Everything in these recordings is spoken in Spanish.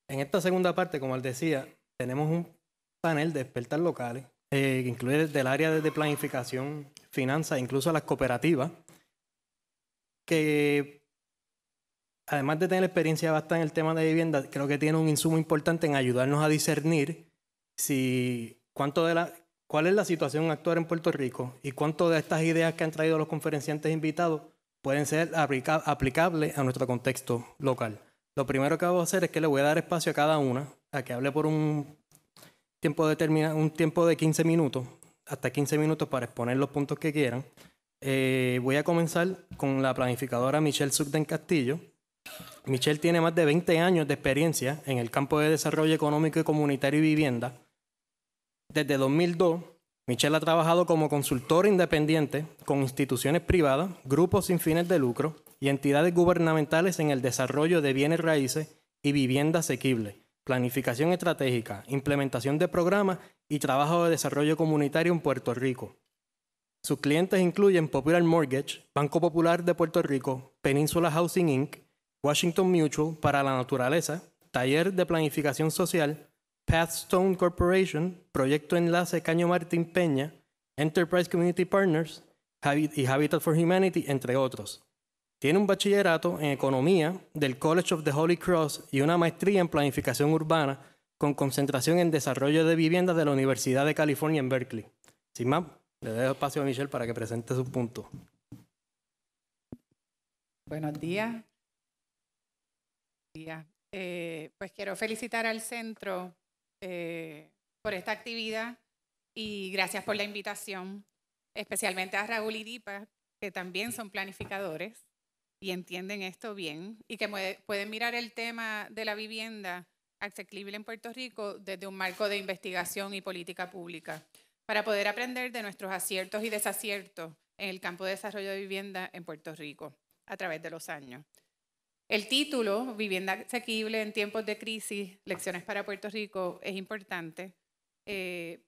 En esta segunda parte, como les decía, tenemos un panel de expertas locales que incluye desde el área de planificación, finanzas, incluso las cooperativas, que además de tener experiencia bastante en el tema de vivienda, creo que tiene un insumo importante en ayudarnos a discernir cuál es la situación actual en Puerto Rico y cuánto de estas ideas que han traído los conferenciantes invitados pueden ser aplicables a nuestro contexto local. Lo primero que voy a hacer es que le voy a dar espacio a cada una, a que hable por un tiempo determinado, un tiempo de 15 minutos, hasta 15 minutos para exponer los puntos que quieran. Voy a comenzar con la planificadora Michelle Sugden Castillo. Michelle tiene más de 20 años de experiencia en el campo de desarrollo económico y comunitario y vivienda. Desde 2002, Michelle ha trabajado como consultora independiente con instituciones privadas, grupos sin fines de lucro y entidades gubernamentales en el desarrollo de bienes raíces y vivienda asequible, planificación estratégica, implementación de programas y trabajo de desarrollo comunitario en Puerto Rico. Sus clientes incluyen Popular Mortgage, Banco Popular de Puerto Rico, Peninsula Housing Inc., Washington Mutual para la Naturaleza, Taller de Planificación Social, Pathstone Corporation, Proyecto Enlace Caño Martín Peña, Enterprise Community Partners y Habitat for Humanity, entre otros. Tiene un bachillerato en Economía del College of the Holy Cross y una maestría en Planificación Urbana con concentración en Desarrollo de Viviendas de la Universidad de California en Berkeley. Sin más, le dejo espacio a Michelle para que presente sus puntos. Buenos días. Pues quiero felicitar al centro por esta actividad y gracias por la invitación, especialmente a Raúl y Dipa, que también son planificadores y entienden esto bien y que pueden mirar el tema de la vivienda asequible en Puerto Rico desde un marco de investigación y política pública para poder aprender de nuestros aciertos y desaciertos en el campo de desarrollo de vivienda en Puerto Rico a través de los años. El título, Vivienda asequible en tiempos de crisis, lecciones para Puerto Rico, es importante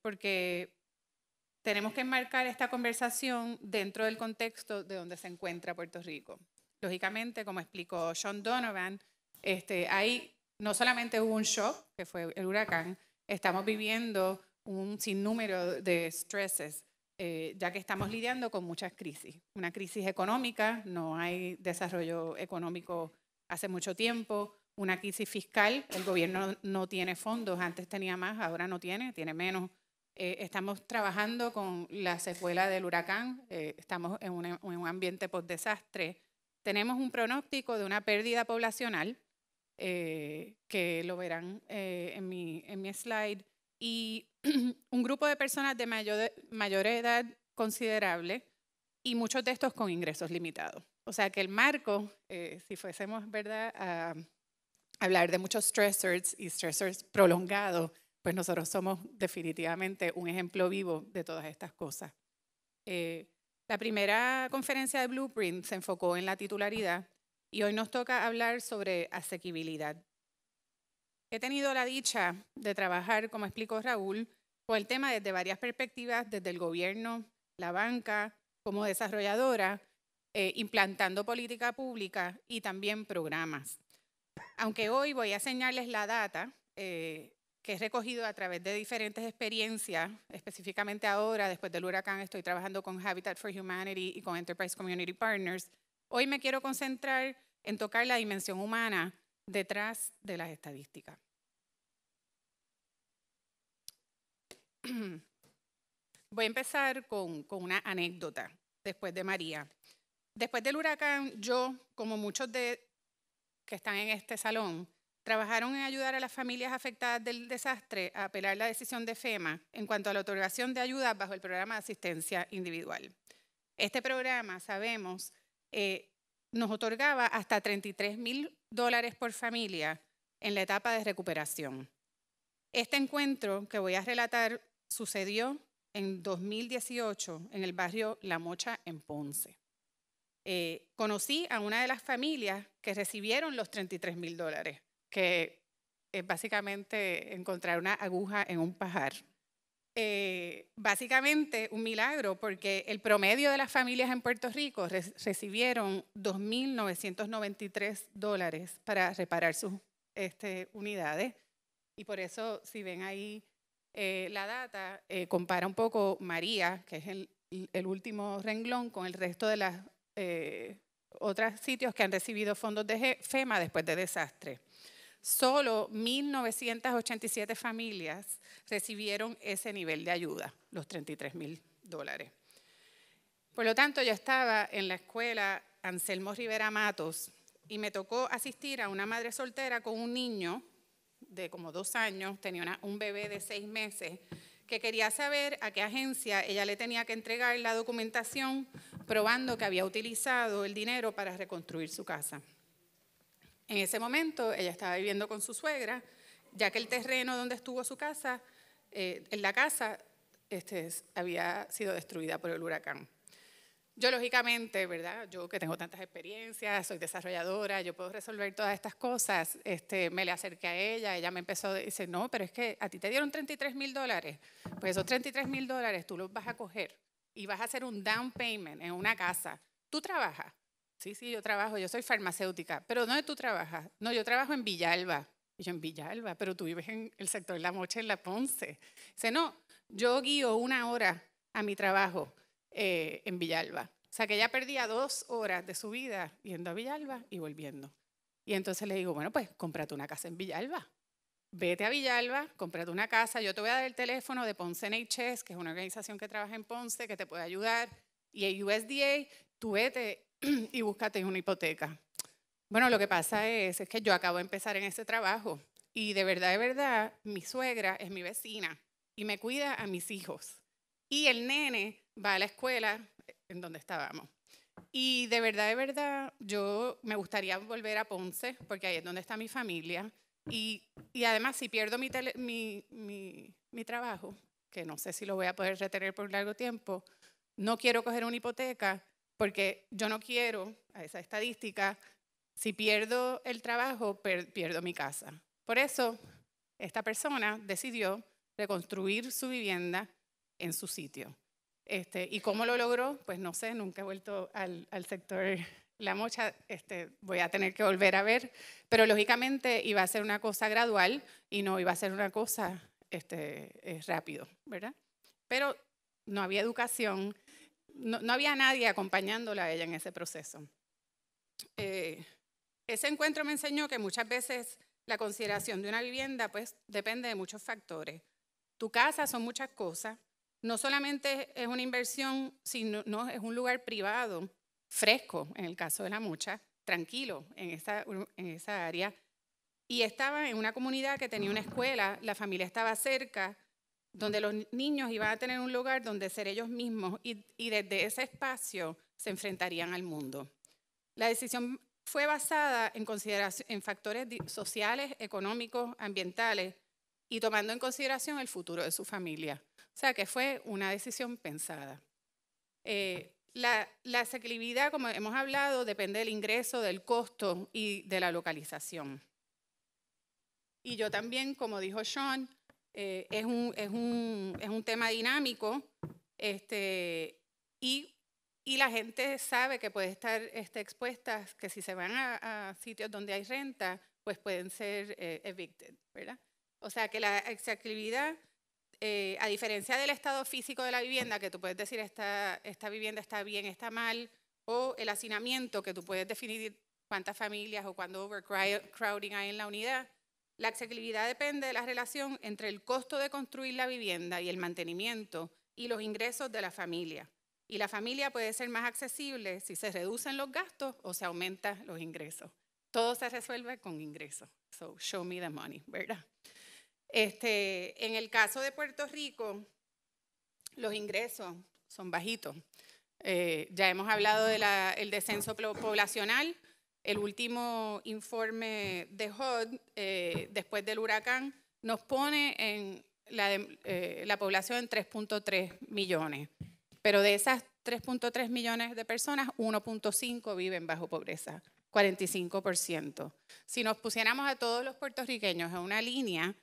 porque tenemos que enmarcar esta conversación dentro del contexto de donde se encuentra Puerto Rico. Lógicamente, como explicó Sean Donovan, ahí no solamente hubo un shock, que fue el huracán, estamos viviendo un sinnúmero de stresses, ya que estamos lidiando con muchas crisis. Una crisis económica, no hay desarrollo económico hace mucho tiempo, una crisis fiscal, el gobierno no tiene fondos, antes tenía más, ahora no tiene menos. Estamos trabajando con la secuela del huracán, estamos en un ambiente post-desastre. Tenemos un pronóstico de una pérdida poblacional, que lo verán en mi slide, y un grupo de personas de mayor edad considerable y muchos de estos con ingresos limitados. O sea que el marco, si fuésemos, ¿verdad?, a hablar de muchos stressors y stressors prolongados, pues nosotros somos definitivamente un ejemplo vivo de todas estas cosas. La primera conferencia de Blueprint se enfocó en la titularidad y hoy nos toca hablar sobre asequibilidad. He tenido la dicha de trabajar, como explicó Raúl, con el tema desde varias perspectivas, desde el gobierno, la banca, como desarrolladora, implantando política pública y también programas. Aunque hoy voy a enseñarles la data que he recogido a través de diferentes experiencias, específicamente ahora, después del huracán, estoy trabajando con Habitat for Humanity y con Enterprise Community Partners. Hoy me quiero concentrar en tocar la dimensión humana detrás de las estadísticas. Voy a empezar con una anécdota después de María. Después del huracán, yo, como muchos de que están en este salón, trabajaron en ayudar a las familias afectadas del desastre a apelar la decisión de FEMA en cuanto a la otorgación de ayuda bajo el programa de asistencia individual. Este programa, sabemos, nos otorgaba hasta $33,000 por familia en la etapa de recuperación. Este encuentro que voy a relatar sucedió en 2018 en el barrio La Mocha en Ponce. Conocí a una de las familias que recibieron los $33,000, que es básicamente encontrar una aguja en un pajar. Básicamente un milagro, porque el promedio de las familias en Puerto Rico recibieron $2,993 para reparar sus unidades. Y por eso, si ven ahí la data, compara un poco María, que es el último renglón, con el resto de los otros sitios que han recibido fondos de FEMA después de desastre. Solo 1,987 familias recibieron ese nivel de ayuda, los $33,000. Por lo tanto, yo estaba en la escuela Anselmo Rivera Matos y me tocó asistir a una madre soltera con un niño de como 2 años, tenía un bebé de 6 meses, que quería saber a qué agencia ella le tenía que entregar la documentación probando que había utilizado el dinero para reconstruir su casa. En ese momento, ella estaba viviendo con su suegra, ya que el terreno donde estuvo su casa, en la casa, había sido destruida por el huracán. Yo, lógicamente, ¿verdad? Yo que tengo tantas experiencias, soy desarrolladora, yo puedo resolver todas estas cosas, me le acerqué a ella me empezó a decir, no, pero es que a ti te dieron $33,000, pues esos $33,000 tú los vas a coger y vas a hacer un down payment en una casa. ¿Tú trabajas? Sí, yo trabajo, yo soy farmacéutica. ¿Pero dónde tú trabajas? No, yo trabajo en Villalba. Y yo, en Villalba, pero tú vives en el sector de La Mocha, en La Ponce. Dice, no, yo guío 1 hora a mi trabajo en Villalba. O sea, que ella perdía 2 horas de su vida yendo a Villalba y volviendo. Y entonces le digo, bueno, pues cómprate una casa en Villalba. Vete a Villalba, cómprate una casa. Yo te voy a dar el teléfono de Ponce NHS, que es una organización que trabaja en Ponce, que te puede ayudar. Y el USDA, tú vete y búscate una hipoteca. Bueno, lo que pasa es que yo acabo de empezar en ese trabajo y de verdad, mi suegra es mi vecina y me cuida a mis hijos. Y el nene va a la escuela en donde estábamos. Y de verdad, yo me gustaría volver a Ponce porque ahí es donde está mi familia. Y además, si pierdo mi trabajo, que no sé si lo voy a poder retener por largo tiempo, no quiero coger una hipoteca porque yo no quiero, a esa estadística, si pierdo el trabajo, pierdo mi casa. Por eso, esta persona decidió reconstruir su vivienda en su sitio. ¿Y cómo lo logró? Pues no sé, nunca he vuelto al sector La Mocha, voy a tener que volver a ver, pero lógicamente iba a ser una cosa gradual y no iba a ser una cosa rápido, ¿verdad? Pero no había educación, no había nadie acompañándola a ella en ese proceso. Ese encuentro me enseñó que muchas veces la consideración de una vivienda pues depende de muchos factores. Tu casa son muchas cosas. No solamente es una inversión, sino es un lugar privado, fresco, en el caso de La Mocha, tranquilo en esa área. Y estaba en una comunidad que tenía una escuela, la familia estaba cerca, donde los niños iban a tener un lugar donde ser ellos mismos y desde ese espacio se enfrentarían al mundo. La decisión fue basada en factores sociales, económicos, ambientales y tomando en consideración el futuro de su familia. O sea que fue una decisión pensada. La asequibilidad, como hemos hablado, depende del ingreso, del costo y de la localización. Y yo también, como dijo Sean, es un tema dinámico y la gente sabe que puede estar expuesta, que si se van a sitios donde hay renta, pues pueden ser evicted, ¿verdad? O sea que la asequibilidad, a diferencia del estado físico de la vivienda, que tú puedes decir esta vivienda está bien, está mal, o el hacinamiento, que tú puedes definir cuántas familias o cuánto overcrowding hay en la unidad, la asequibilidad depende de la relación entre el costo de construir la vivienda y el mantenimiento y los ingresos de la familia. Y la familia puede ser más accesible si se reducen los gastos o se aumentan los ingresos. Todo se resuelve con ingresos. So, show me the money, ¿verdad? En el caso de Puerto Rico, los ingresos son bajitos. Ya hemos hablado del descenso poblacional. El último informe de HUD, después del huracán, nos pone en la población en 3.3 millones. Pero de esas 3.3 millones de personas, 1.5 viven bajo pobreza 45%. Si nos pusiéramos a todos los puertorriqueños en una línea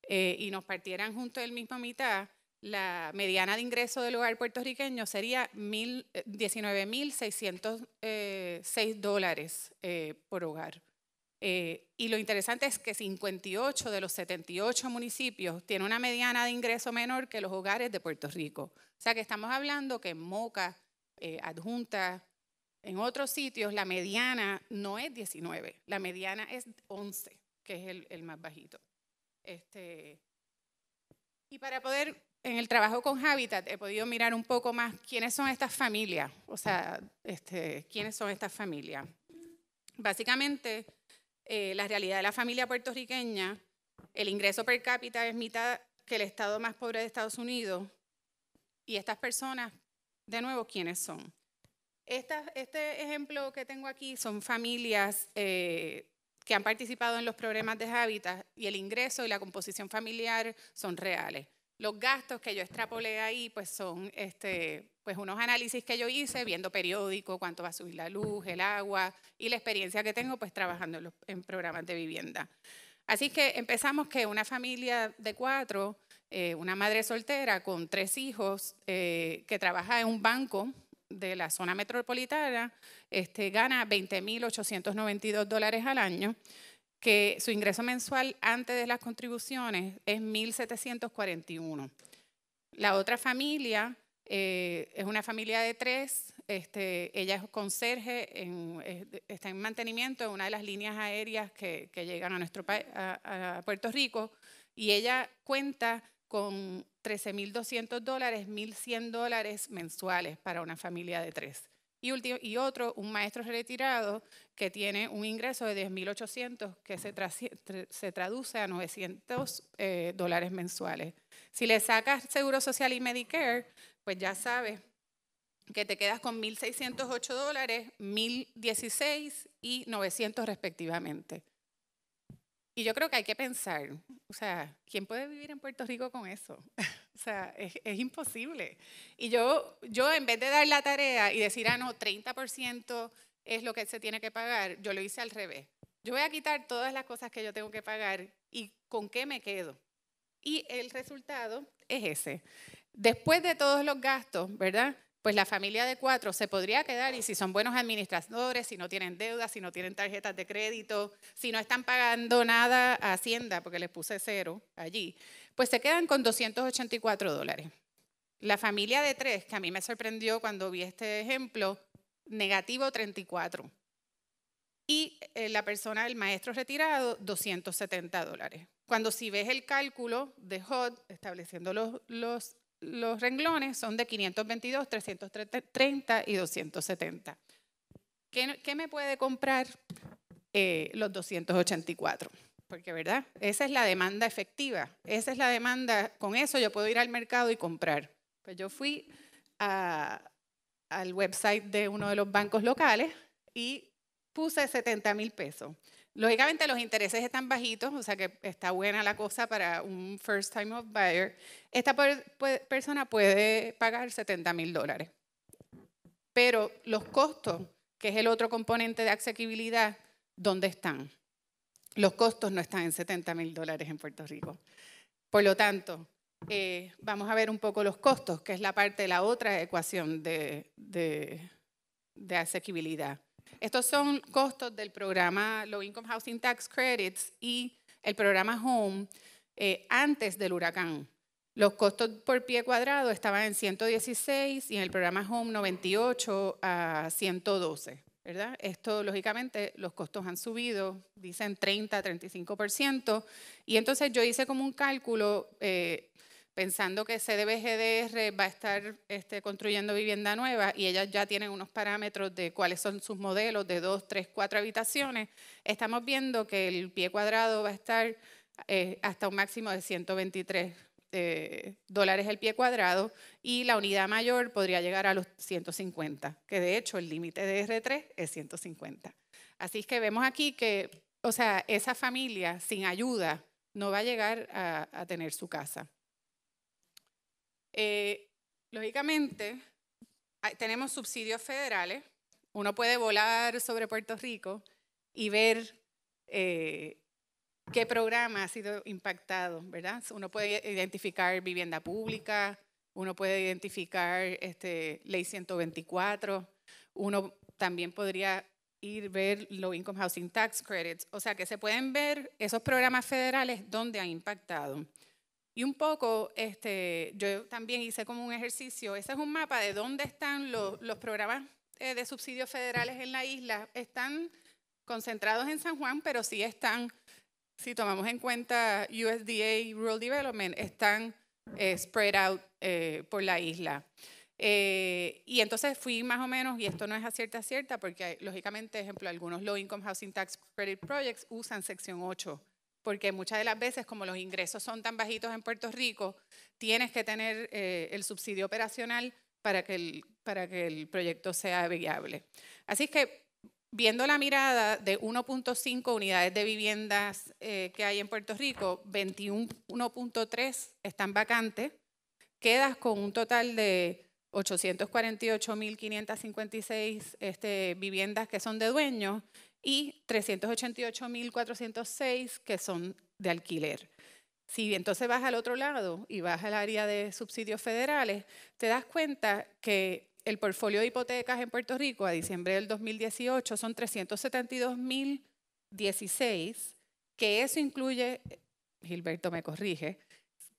y nos partieran juntos el mismo mitad, la mediana de ingreso del hogar puertorriqueño sería $19,606 por hogar. Y lo interesante es que 58 de los 78 municipios tienen una mediana de ingreso menor que los hogares de Puerto Rico. O sea que estamos hablando que en Moca, Adjunta, en otros sitios la mediana no es 19, la mediana es 11, que es el más bajito. Y para poder, en el trabajo con Habitat, he podido mirar un poco más quiénes son estas familias, o sea, quiénes son estas familias. Básicamente, la realidad de la familia puertorriqueña, el ingreso per cápita es mitad que el estado más pobre de Estados Unidos, y estas personas, de nuevo, ¿quiénes son? Este ejemplo que tengo aquí son familias que han participado en los programas de Habitat y el ingreso y la composición familiar son reales. Los gastos que yo extrapolé ahí pues son pues unos análisis que yo hice viendo periódico, cuánto va a subir la luz, el agua y la experiencia que tengo pues trabajando en programas de vivienda. Así que empezamos que una familia de 4, una madre soltera con 3 hijos que trabaja en un banco de la zona metropolitana, gana $20,892 al año, que su ingreso mensual antes de las contribuciones es $1,741. La otra familia es una familia de 3, ella es conserje, está en mantenimiento en una de las líneas aéreas que llegan a Puerto Rico, y ella cuenta con $13,200, $1,100 mensuales para una familia de 3. Y otro, un maestro retirado que tiene un ingreso de $10,800 que se traduce a $900 mensuales. Si le sacas Seguro Social y Medicare, pues ya sabes que te quedas con $1,608, $1,016 y $900 respectivamente. Y yo creo que hay que pensar, o sea, ¿quién puede vivir en Puerto Rico con eso? O sea, es imposible. Y yo en vez de dar la tarea y decir, no, 30% es lo que se tiene que pagar, yo lo hice al revés. Yo voy a quitar todas las cosas que yo tengo que pagar y ¿con qué me quedo? Y el resultado es ese. Después de todos los gastos, ¿verdad? Pues la familia de 4 se podría quedar, y si son buenos administradores, si no tienen deudas, si no tienen tarjetas de crédito, si no están pagando nada a Hacienda, porque les puse 0 allí, pues se quedan con $284. La familia de 3, que a mí me sorprendió cuando vi este ejemplo, negativo 34. Y la persona, el maestro retirado, $270. Cuando si ves el cálculo de HUD, estableciendo los renglones, son de 522, 330 y 270. ¿Qué me puede comprar los 284? Porque, ¿verdad? Esa es la demanda efectiva. Esa es la demanda. Con eso yo puedo ir al mercado y comprar. Pues yo fui al website de uno de los bancos locales y puse $70,000. Lógicamente los intereses están bajitos, o sea que está buena la cosa para un first time home buyer. Esta persona puede pagar $70,000. Pero los costos, que es el otro componente de asequibilidad, ¿dónde están? Los costos no están en $70,000 en Puerto Rico. Por lo tanto, vamos a ver un poco los costos, que es la parte de la otra ecuación de asequibilidad. Estos son costos del programa Low Income Housing Tax Credits y el programa Home antes del huracán. Los costos por pie cuadrado estaban en 116 y en el programa Home 98 a 112. ¿Verdad? Esto, lógicamente, los costos han subido, dicen 30, 35%. Y entonces yo hice como un cálculo pensando que CDBGDR va a estar construyendo vivienda nueva y ellas ya tienen unos parámetros de cuáles son sus modelos de 2, 3, 4 habitaciones. Estamos viendo que el pie cuadrado va a estar hasta un máximo de $123 el pie cuadrado y la unidad mayor podría llegar a los 150, que de hecho el límite de R3 es 150. Así es que vemos aquí que, o sea, esa familia sin ayuda no va a llegar a tener su casa. Lógicamente, tenemos subsidios federales. Uno puede volar sobre Puerto Rico y ver qué programa ha sido impactado, ¿verdad? Uno puede identificar vivienda pública, uno puede identificar Ley 124, uno también podría ver Low Income Housing Tax Credits, o sea que se pueden ver esos programas federales donde han impactado. Y un poco, yo también hice como un ejercicio, ese es un mapa de dónde están los programas de subsidios federales en la isla. Están concentrados en San Juan, pero sí están, si tomamos en cuenta USDA Rural Development, están spread out por la isla. Y entonces fui más o menos, y esto no es a cierta, porque lógicamente, ejemplo, algunos Low Income Housing Tax Credit Projects usan sección 8, porque muchas de las veces, como los ingresos son tan bajitos en Puerto Rico, tienes que tener el subsidio operacional para que el proyecto sea viable. Así que, viendo la mirada de 1.5 unidades de viviendas que hay en Puerto Rico, 21.3 están vacantes, quedas con un total de 848.556 viviendas que son de dueños y 388.406 que son de alquiler. Si entonces vas al otro lado y vas al área de subsidios federales, te das cuenta que el portfolio de hipotecas en Puerto Rico a diciembre del 2018 son 372.016, que eso incluye, Gilberto me corrige,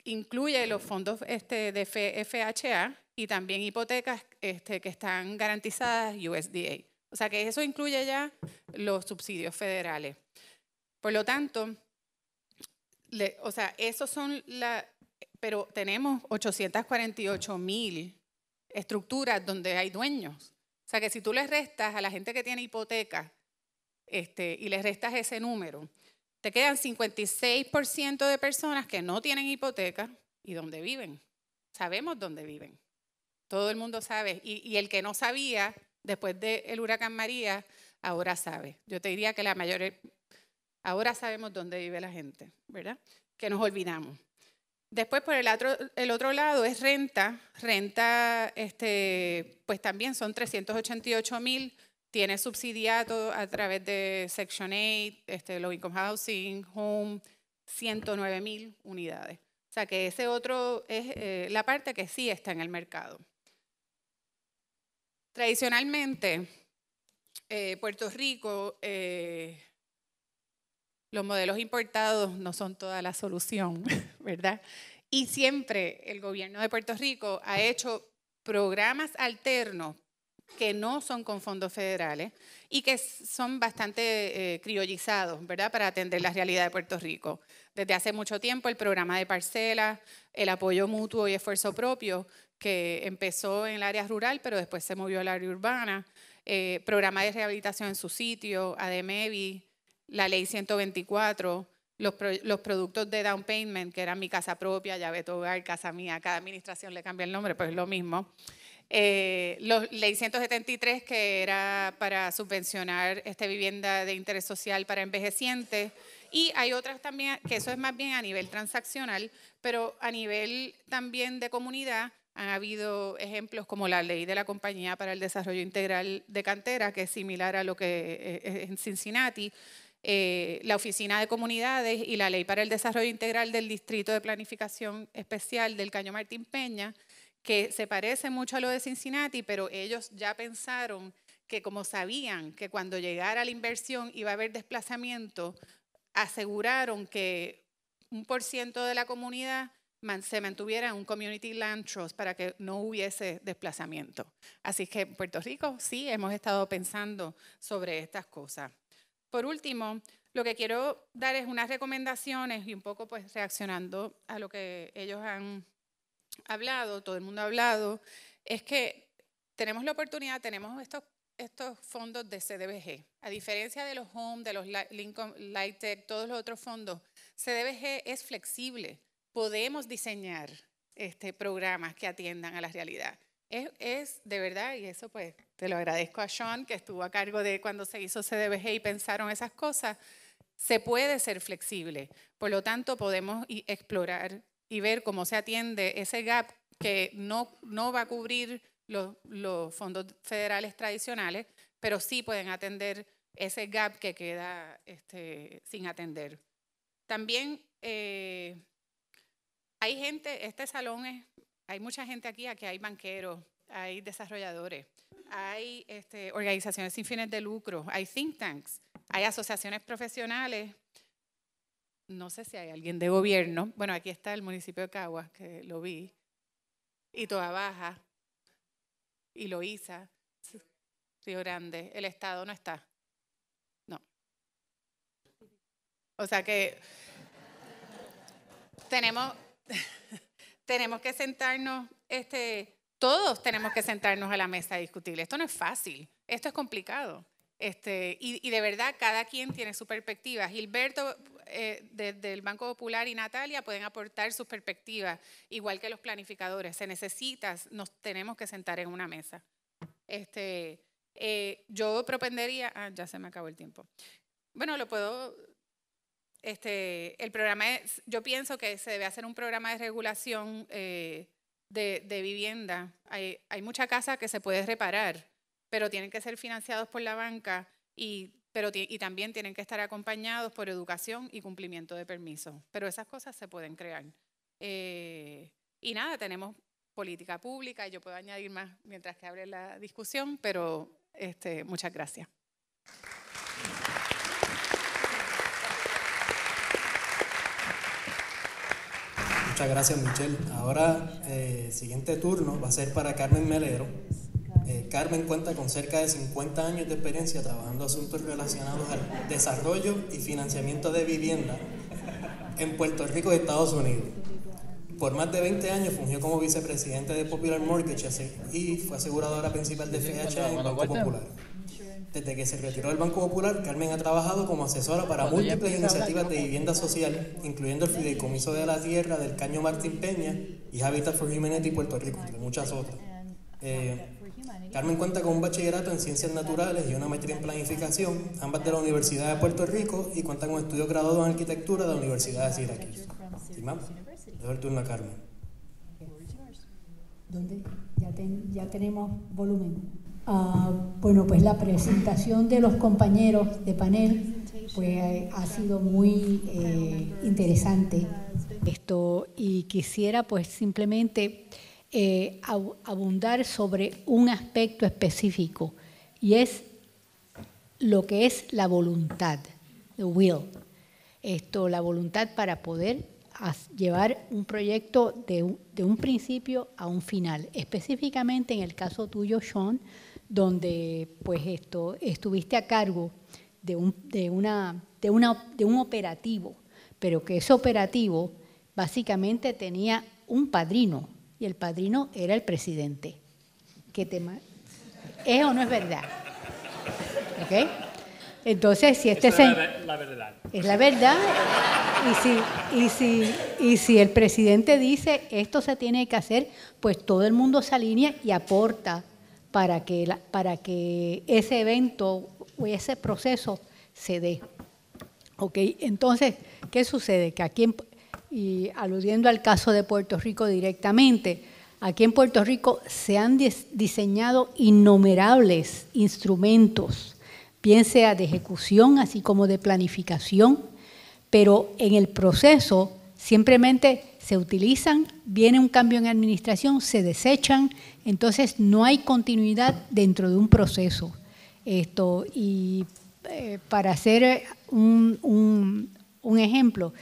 incluye los fondos de FHA y también hipotecas que están garantizadas USDA. O sea que eso incluye ya los subsidios federales. Por lo tanto, esos son pero tenemos 848.000 estructuras donde hay dueños. O sea que si tú les restas a la gente que tiene hipoteca y les restas ese número, te quedan 56% de personas que no tienen hipoteca y dónde viven. Sabemos dónde viven. Todo el mundo sabe. Y el que no sabía, después del huracán María, ahora sabe. Yo te diría que la mayoría, ahora sabemos dónde vive la gente, ¿verdad? Que nos olvidamos. Después, por el otro lado, es renta. Renta, pues también son 388.000. Tiene subsidiado a través de Section 8, Low Income Housing, Home, 109.000 unidades. O sea que ese otro es la parte que sí está en el mercado. Tradicionalmente, Puerto Rico, los modelos importados no son toda la solución, ¿verdad? Y siempre el gobierno de Puerto Rico ha hecho programas alternos que no son con fondos federales y que son bastante criollizados, ¿verdad?, para atender la realidad de Puerto Rico. Desde hace mucho tiempo el programa de parcelas, el apoyo mutuo y esfuerzo propio, que empezó en el área rural, pero después se movió al área urbana, programa de rehabilitación en su sitio, ADMEVI, la ley 124, los productos de down payment, que eran Mi Casa Propia, Llave Tu Hogar, Casa Mía, cada administración le cambia el nombre, pues es lo mismo. Ley 173, que era para subvencionar vivienda de interés social para envejecientes, y hay otras también, que eso es más bien a nivel transaccional, pero a nivel también de comunidad han habido ejemplos como la ley de la Compañía para el Desarrollo Integral de Cantera, que es similar a lo que es en Cincinnati, la Oficina de Comunidades y la Ley para el Desarrollo Integral del Distrito de Planificación Especial del Caño Martín Peña, que se parece mucho a lo de Cincinnati, pero ellos ya pensaron que, como sabían que cuando llegara la inversión iba a haber desplazamiento, aseguraron que 1% de la comunidad se mantuviera en un Community Land Trust para que no hubiese desplazamiento. Así que en Puerto Rico sí hemos estado pensando sobre estas cosas. Por último, lo que quiero dar es unas recomendaciones y un poco pues reaccionando a lo que ellos han hablado, todo el mundo ha hablado, es que tenemos la oportunidad, tenemos estos fondos de CDBG. A diferencia de los Home, de los Lincoln LIHTC, todos los otros fondos, CDBG es flexible. Podemos diseñar programas que atiendan a la realidad. Es de verdad, y eso pues te lo agradezco a Sean, que estuvo a cargo de cuando se hizo CDBG y pensaron esas cosas, se puede ser flexible. Por lo tanto, podemos explorar y ver cómo se atiende ese gap que no va a cubrir los fondos federales tradicionales, pero sí pueden atender ese gap que queda sin atender. También hay gente, hay mucha gente aquí hay banqueros, hay desarrolladores, hay organizaciones sin fines de lucro, hay think tanks, hay asociaciones profesionales. No sé si hay alguien de gobierno. Bueno, aquí está el municipio de Caguas, que lo vi, y Toa Baja, y Loíza, Río Grande. El Estado no está. No. O sea que tenemos que sentarnos, todos tenemos que sentarnos a la mesa a discutir. Esto no es fácil, esto es complicado. Y de verdad, cada quien tiene su perspectiva. Gilberto, desde el Banco Popular, y Natalia pueden aportar sus perspectivas, igual que los planificadores. Nos tenemos que sentar en una mesa. Yo propondría, ya se me acabó el tiempo. Bueno, el programa yo pienso que se debe hacer un programa de regulación de vivienda. Hay mucha casa que se puede reparar, pero tienen que ser financiados por la banca y también tienen que estar acompañados por educación y cumplimiento de permisos. Pero esas cosas se pueden crear. Y nada, tenemos política pública, y yo puedo añadir más mientras que abre la discusión, pero muchas gracias. Muchas gracias, Michelle. Ahora, el siguiente turno va a ser para Carmen Melero. Carmen cuenta con cerca de 50 años de experiencia trabajando asuntos relacionados al desarrollo y financiamiento de vivienda en Puerto Rico y Estados Unidos. Por más de 20 años fungió como vicepresidente de Popular Mortgage y fue aseguradora principal de FHA en el Banco Popular. Desde que se retiró del Banco Popular, Carmen ha trabajado como asesora para múltiples iniciativas de vivienda social, incluyendo el Fideicomiso de la Tierra del Caño Martín Peña y Habitat for Humanity Puerto Rico, entre muchas otras. Carmen cuenta con un bachillerato en Ciencias Naturales y una maestría en Planificación, ambas de la Universidad de Puerto Rico, y cuenta con estudios graduados en Arquitectura de la Universidad de Syracuse. ¿Sí, más? Dejo el turno a Carmen. ¿Dónde? Ya tenemos volumen. Bueno, pues la presentación de los compañeros de panel pues ha sido muy interesante. Y quisiera pues simplemente abundar sobre un aspecto específico, y es lo que es la voluntad, the will. La voluntad para poder llevar un proyecto de un principio a un final. Específicamente en el caso tuyo, Sean, donde pues estuviste a cargo de un operativo, pero que ese operativo básicamente tenía un padrino, y el padrino era el presidente. ¿Es o no es verdad? ¿Ok? Entonces, si es la verdad. Es la verdad. Y si el presidente dice esto se tiene que hacer, pues todo el mundo se alinea y aporta para que ese evento o ese proceso se dé. ¿Ok? Entonces, ¿qué sucede? Que aquí, y aludiendo al caso de Puerto Rico directamente, aquí en Puerto Rico se han diseñado innumerables instrumentos, bien sea de ejecución así como de planificación, pero en el proceso simplemente se utilizan, viene un cambio en administración, se desechan, entonces no hay continuidad dentro de un proceso. Para hacer un ejemplo,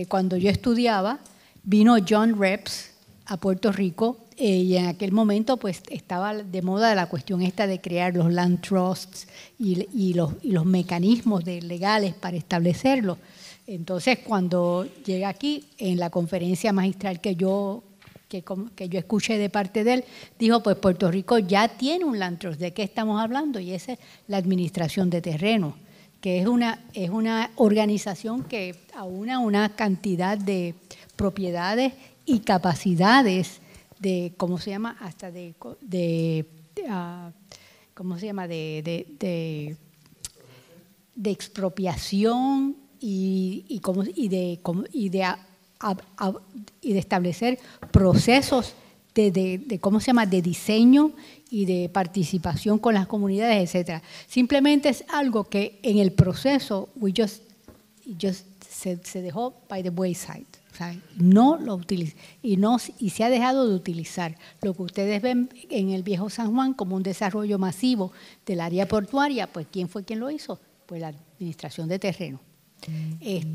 cuando yo estudiaba, vino John Reps a Puerto Rico y en aquel momento pues estaba de moda la cuestión esta de crear los land trusts y los mecanismos legales para establecerlos. Entonces, cuando llega aquí, en la conferencia magistral que yo escuché de parte de él, dijo, pues Puerto Rico ya tiene un land trust. ¿De qué estamos hablando? Y esa es la administración de terrenos, que es una organización que aúna una cantidad de propiedades y capacidades de, ¿cómo se llama? Hasta ¿cómo se llama? De expropiación y de establecer procesos ¿cómo se llama?, de diseño y de participación con las comunidades, etcétera. Simplemente es algo que en el proceso se dejó by the wayside. O sea, no lo utiliza y se ha dejado de utilizar. Lo que ustedes ven en el Viejo San Juan como un desarrollo masivo del área portuaria, pues ¿quién fue quien lo hizo? Pues la administración de terreno.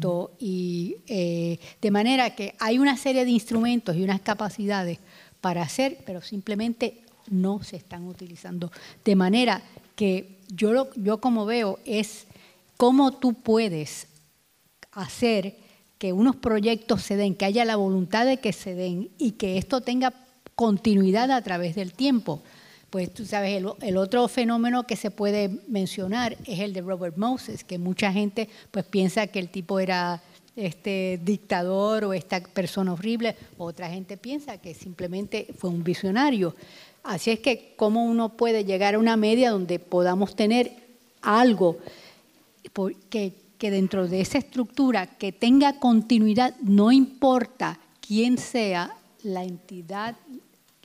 De manera que hay una serie de instrumentos y unas capacidades para hacer, pero simplemente no se están utilizando. De manera que yo como veo es cómo tú puedes hacer que unos proyectos se den, que haya la voluntad de que se den y que esto tenga continuidad a través del tiempo. Pues tú sabes, el otro fenómeno que se puede mencionar es el de Robert Moses, que mucha gente pues piensa que el tipo era dictador o esta persona horrible, otra gente piensa que simplemente fue un visionario. Así es que cómo uno puede llegar a una media donde podamos tener algo que dentro de esa estructura que tenga continuidad, no importa quién sea la entidad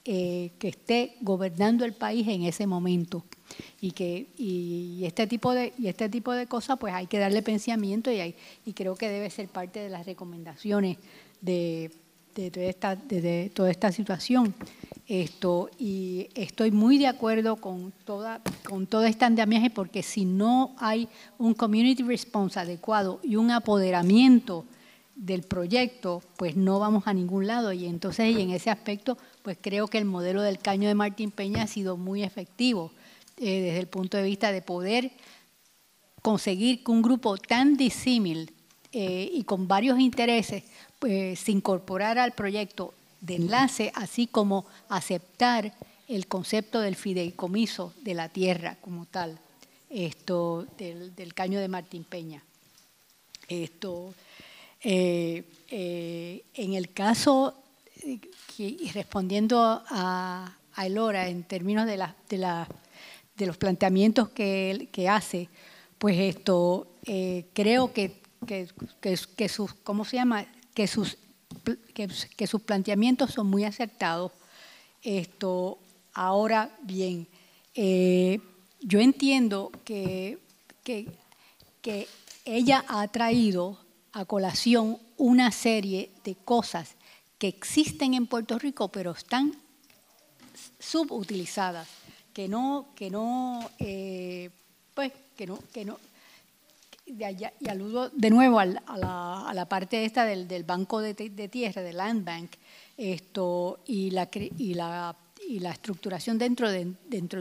que esté gobernando el país en ese momento. Y este tipo de cosas pues hay que darle pensamiento y creo que debe ser parte de las recomendaciones de toda esta situación. Y estoy muy de acuerdo con todo este andamiaje, porque si no hay un community response adecuado y un apoderamiento del proyecto, pues no vamos a ningún lado. Y entonces, y en ese aspecto, pues creo que el modelo del Caño de Martín Peña ha sido muy efectivo desde el punto de vista de poder conseguir que un grupo tan disímil y con varios intereses pues, se incorporara al proyecto de enlace, así como aceptar el concepto del fideicomiso de la tierra como tal, del Caño de Martín Peña. En el caso, respondiendo a Elora en términos de los planteamientos que hace, pues creo que sus, ¿cómo se llama?, que sus planteamientos son muy acertados. Ahora bien, yo entiendo que ella ha traído a colación una serie de cosas que existen en Puerto Rico, pero están subutilizadas, y aludo de nuevo a la parte esta del banco de tierra, del Land Bank, y la estructuración dentro de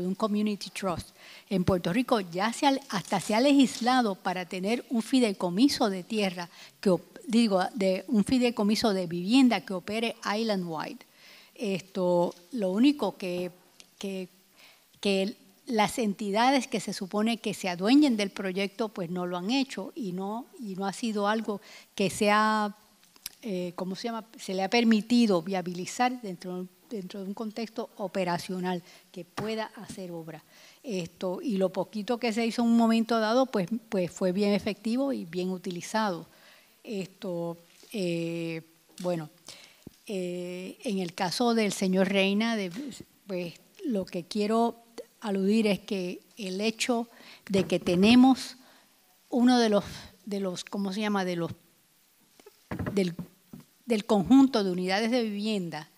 un community trust. En Puerto Rico ya hasta se ha legislado para tener un fideicomiso de tierra, un fideicomiso de vivienda que opere island-wide. Lo único que las entidades que se supone que se adueñen del proyecto pues no lo han hecho y no ha sido algo que sea, ¿cómo se llama?, se le ha permitido viabilizar dentro de un contexto operacional que pueda hacer obra. Y lo poquito que se hizo en un momento dado pues fue bien efectivo y bien utilizado. Bueno, en el caso del señor Reina, pues lo que quiero aludir es que el hecho de que tenemos uno de los ¿cómo se llama?, del conjunto de unidades de vivienda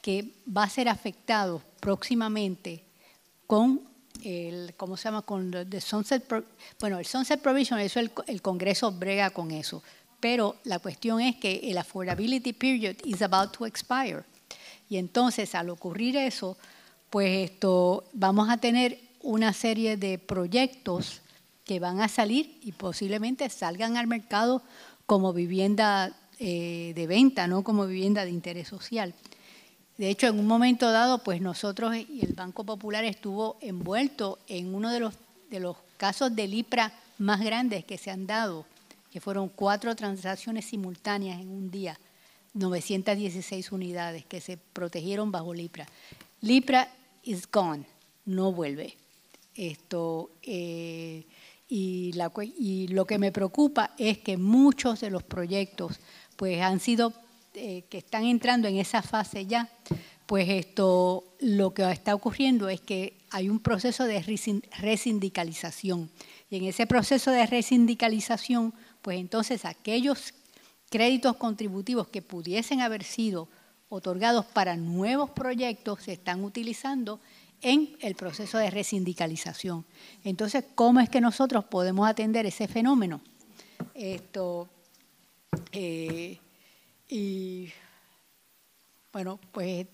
que va a ser afectado próximamente con ¿cómo se llama?, con el Sunset Provision, eso el Congreso brega con eso. Pero la cuestión es que el affordability period is about to expire. Y entonces, al ocurrir eso, pues vamos a tener una serie de proyectos que van a salir y posiblemente salgan al mercado como vivienda de venta, no como vivienda de interés social. De hecho, en un momento dado, pues nosotros y el Banco Popular estuvo envuelto en uno de los casos de LIPRA más grandes que se han dado, que fueron 4 transacciones simultáneas en un día, 916 unidades que se protegieron bajo LIPRA. LIPRA is gone, no vuelve. Y lo que me preocupa es que muchos de los proyectos pues han sido, que están entrando en esa fase ya, pues lo que está ocurriendo es que hay un proceso de resindicalización. Y en ese proceso de resindicalización, pues entonces aquellos créditos contributivos que pudiesen haber sido otorgados para nuevos proyectos se están utilizando en el proceso de resindicalización. Entonces, ¿cómo es que nosotros podemos atender ese fenómeno? Y bueno, pues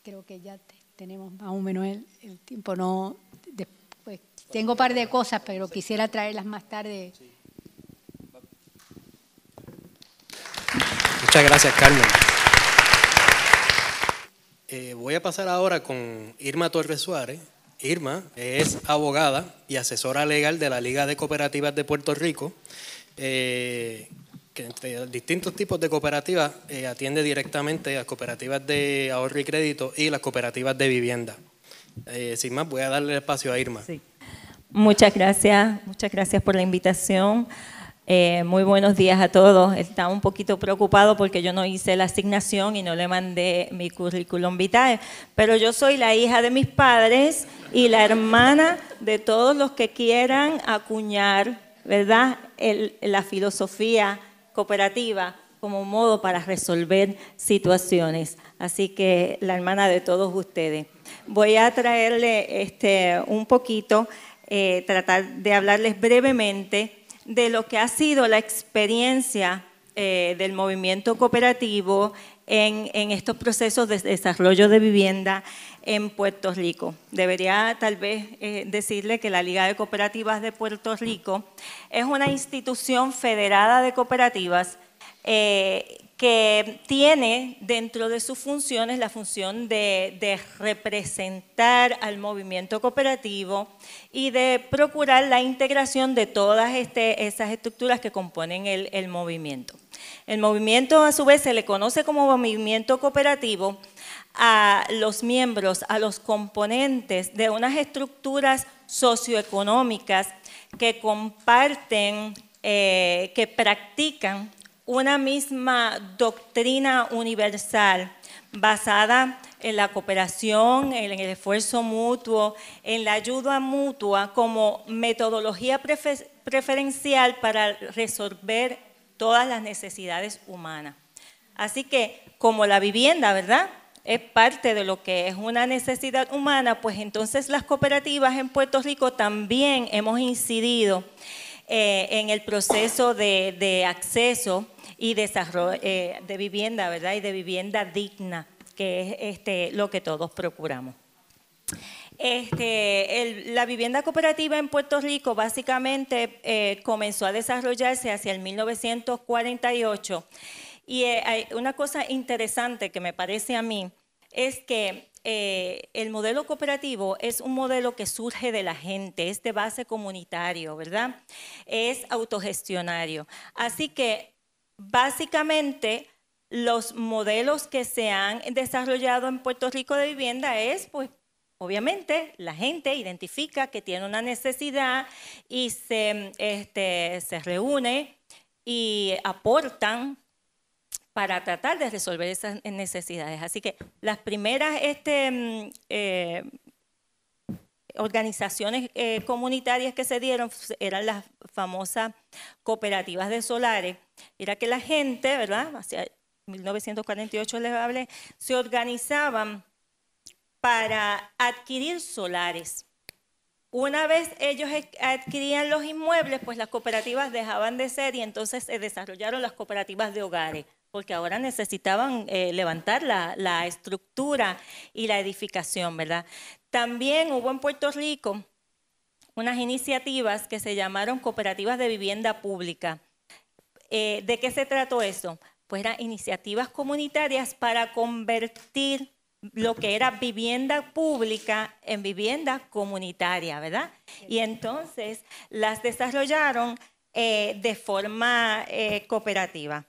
creo que ya tenemos más o menos el tiempo. No, después, tengo un par de cosas, pero quisiera traerlas más tarde. Muchas gracias, Carmen. Voy a pasar ahora con Irma Torres Suárez. Irma es abogada y asesora legal de la Liga de Cooperativas de Puerto Rico, que entre distintos tipos de cooperativas atiende directamente a cooperativas de ahorro y crédito y las cooperativas de vivienda. Sin más, voy a darle el espacio a Irma. Sí. Muchas gracias por la invitación. Muy buenos días a todos. Estaba un poquito preocupado porque yo no hice la asignación y no le mandé mi currículum vitae, pero yo soy la hija de mis padres y la hermana de todos los que quieran acuñar, ¿verdad?, la filosofía cooperativa como un modo para resolver situaciones. Así que la hermana de todos ustedes. Voy a traerle un poquito, tratar de hablarles brevemente de lo que ha sido la experiencia del movimiento cooperativo en estos procesos de desarrollo de vivienda en Puerto Rico. Debería tal vez decirle que la Liga de Cooperativas de Puerto Rico es una institución federada de cooperativas que tiene dentro de sus funciones la función de representar al movimiento cooperativo y de procurar la integración de todas esas estructuras que componen el movimiento. El movimiento, a su vez, se le conoce como movimiento cooperativo a los miembros, a los componentes de unas estructuras socioeconómicas que comparten, que practican una misma doctrina universal basada en la cooperación, en el esfuerzo mutuo, en la ayuda mutua como metodología preferencial para resolver todas las necesidades humanas. Así que, como la vivienda, ¿verdad?, es parte de lo que es una necesidad humana, pues entonces las cooperativas en Puerto Rico también hemos incidido en el proceso de acceso y desarrollo de vivienda, ¿verdad?, y de vivienda digna, que es lo que todos procuramos. La vivienda cooperativa en Puerto Rico básicamente comenzó a desarrollarse hacia el 1948 y hay una cosa interesante que me parece a mí es que el modelo cooperativo es un modelo que surge de la gente, es de base comunitario, ¿verdad? Es autogestionario. Así que básicamente los modelos que se han desarrollado en Puerto Rico de vivienda es, pues, obviamente, la gente identifica que tiene una necesidad y se reúne y aportan para tratar de resolver esas necesidades. Así que las primeras organizaciones comunitarias que se dieron eran las famosas cooperativas de solares. Era que la gente, ¿verdad?, hacia 1948 les hablé, se organizaban para adquirir solares. Una vez ellos adquirían los inmuebles, pues las cooperativas dejaban de ser y entonces se desarrollaron las cooperativas de hogares, porque ahora necesitaban levantar la estructura y la edificación, ¿verdad? También hubo en Puerto Rico unas iniciativas que se llamaron cooperativas de vivienda pública. ¿De qué se trató eso? Pues eran iniciativas comunitarias para convertir lo que era vivienda pública en vivienda comunitaria, ¿verdad? Y entonces las desarrollaron de forma cooperativa.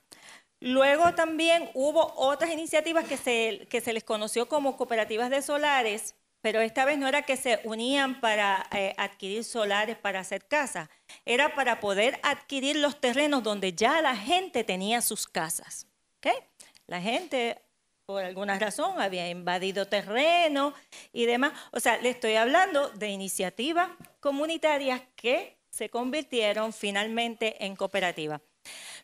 Luego también hubo otras iniciativas que se les conoció como cooperativas de solares, pero esta vez no era que se unían para adquirir solares para hacer casas, era para poder adquirir los terrenos donde ya la gente tenía sus casas. ¿Okay? La gente por alguna razón, había invadido terreno y demás. O sea, le estoy hablando de iniciativas comunitarias que se convirtieron finalmente en cooperativas.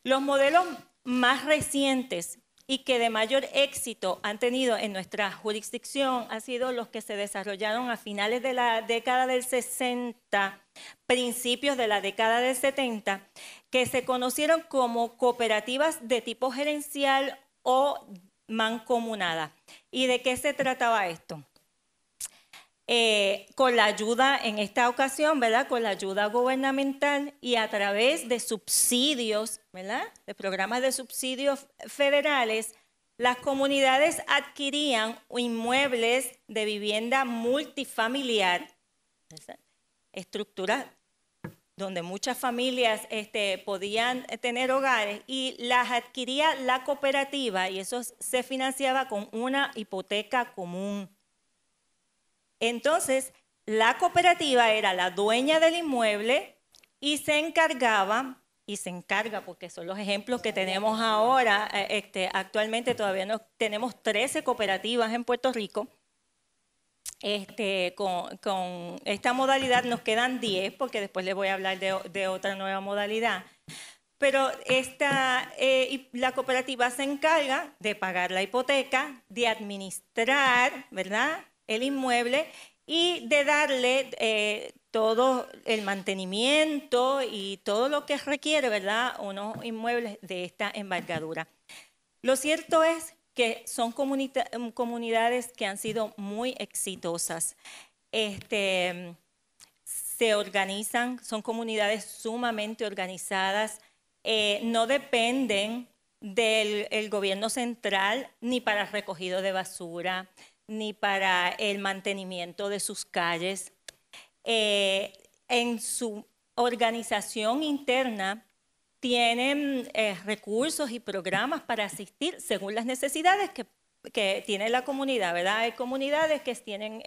Los modelos más recientes y que de mayor éxito han tenido en nuestra jurisdicción han sido los que se desarrollaron a finales de la década del 60, principios de la década del 70, que se conocieron como cooperativas de tipo gerencial o mancomunada. ¿Y de qué se trataba esto? Con la ayuda, en esta ocasión, ¿verdad?, con la ayuda gubernamental y a través de subsidios, ¿verdad?, de programas de subsidios federales, las comunidades adquirían inmuebles de vivienda multifamiliar, ¿verdad?, estructuras donde muchas familias podían tener hogares, y las adquiría la cooperativa, y eso se financiaba con una hipoteca común. Entonces, la cooperativa era la dueña del inmueble y se encargaba, y se encarga, porque son los ejemplos que tenemos ahora, actualmente todavía no, tenemos 13 cooperativas en Puerto Rico. Con esta modalidad nos quedan 10, porque después les voy a hablar de otra nueva modalidad. Pero la cooperativa se encarga de pagar la hipoteca, de administrar, ¿verdad?, el inmueble y de darle todo el mantenimiento y todo lo que requiere, ¿verdad?, unos inmuebles de esta envergadura. Lo cierto es que son comunidades que han sido muy exitosas. Se organizan, son comunidades sumamente organizadas, no dependen del gobierno central ni para el recogido de basura, ni para el mantenimiento de sus calles. En su organización interna tienen recursos y programas para asistir según las necesidades que tiene la comunidad, ¿verdad? Hay comunidades que tienen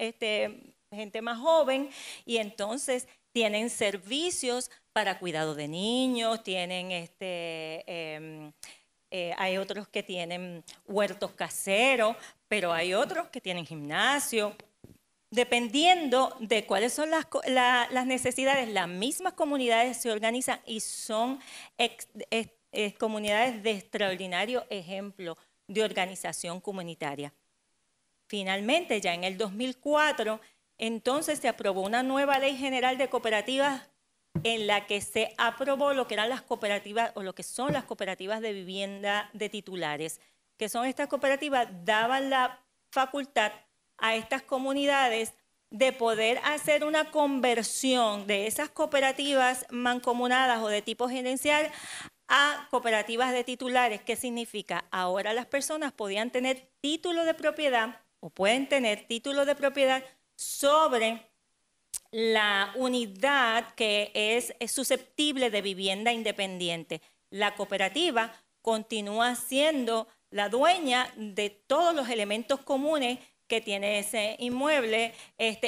gente más joven y entonces tienen servicios para cuidado de niños, tienen hay otros que tienen huertos caseros, pero hay otros que tienen gimnasio. Dependiendo de cuáles son las necesidades, las mismas comunidades se organizan y son comunidades de extraordinario ejemplo de organización comunitaria. Finalmente, ya en el 2004, entonces se aprobó una nueva ley general de cooperativas en la que se aprobó lo que eran las cooperativas o lo que son las cooperativas de vivienda de titulares, que son estas cooperativas, daban la facultad a estas comunidades de poder hacer una conversión de esas cooperativas mancomunadas o de tipo gerencial a cooperativas de titulares. ¿Qué significa? Ahora las personas podían tener título de propiedad o pueden tener título de propiedad sobre la unidad que es susceptible de vivienda independiente. La cooperativa continúa siendo la dueña de todos los elementos comunes que tiene ese inmueble,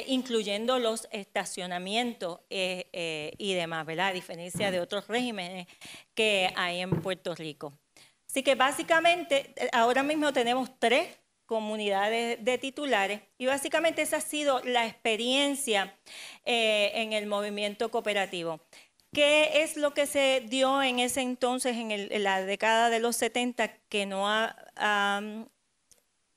incluyendo los estacionamientos y demás, ¿verdad?, a diferencia de otros regímenes que hay en Puerto Rico. Así que básicamente ahora mismo tenemos 3 comunidades de titulares y básicamente esa ha sido la experiencia en el movimiento cooperativo. ¿Qué es lo que se dio en ese entonces, en la década de los 70, que no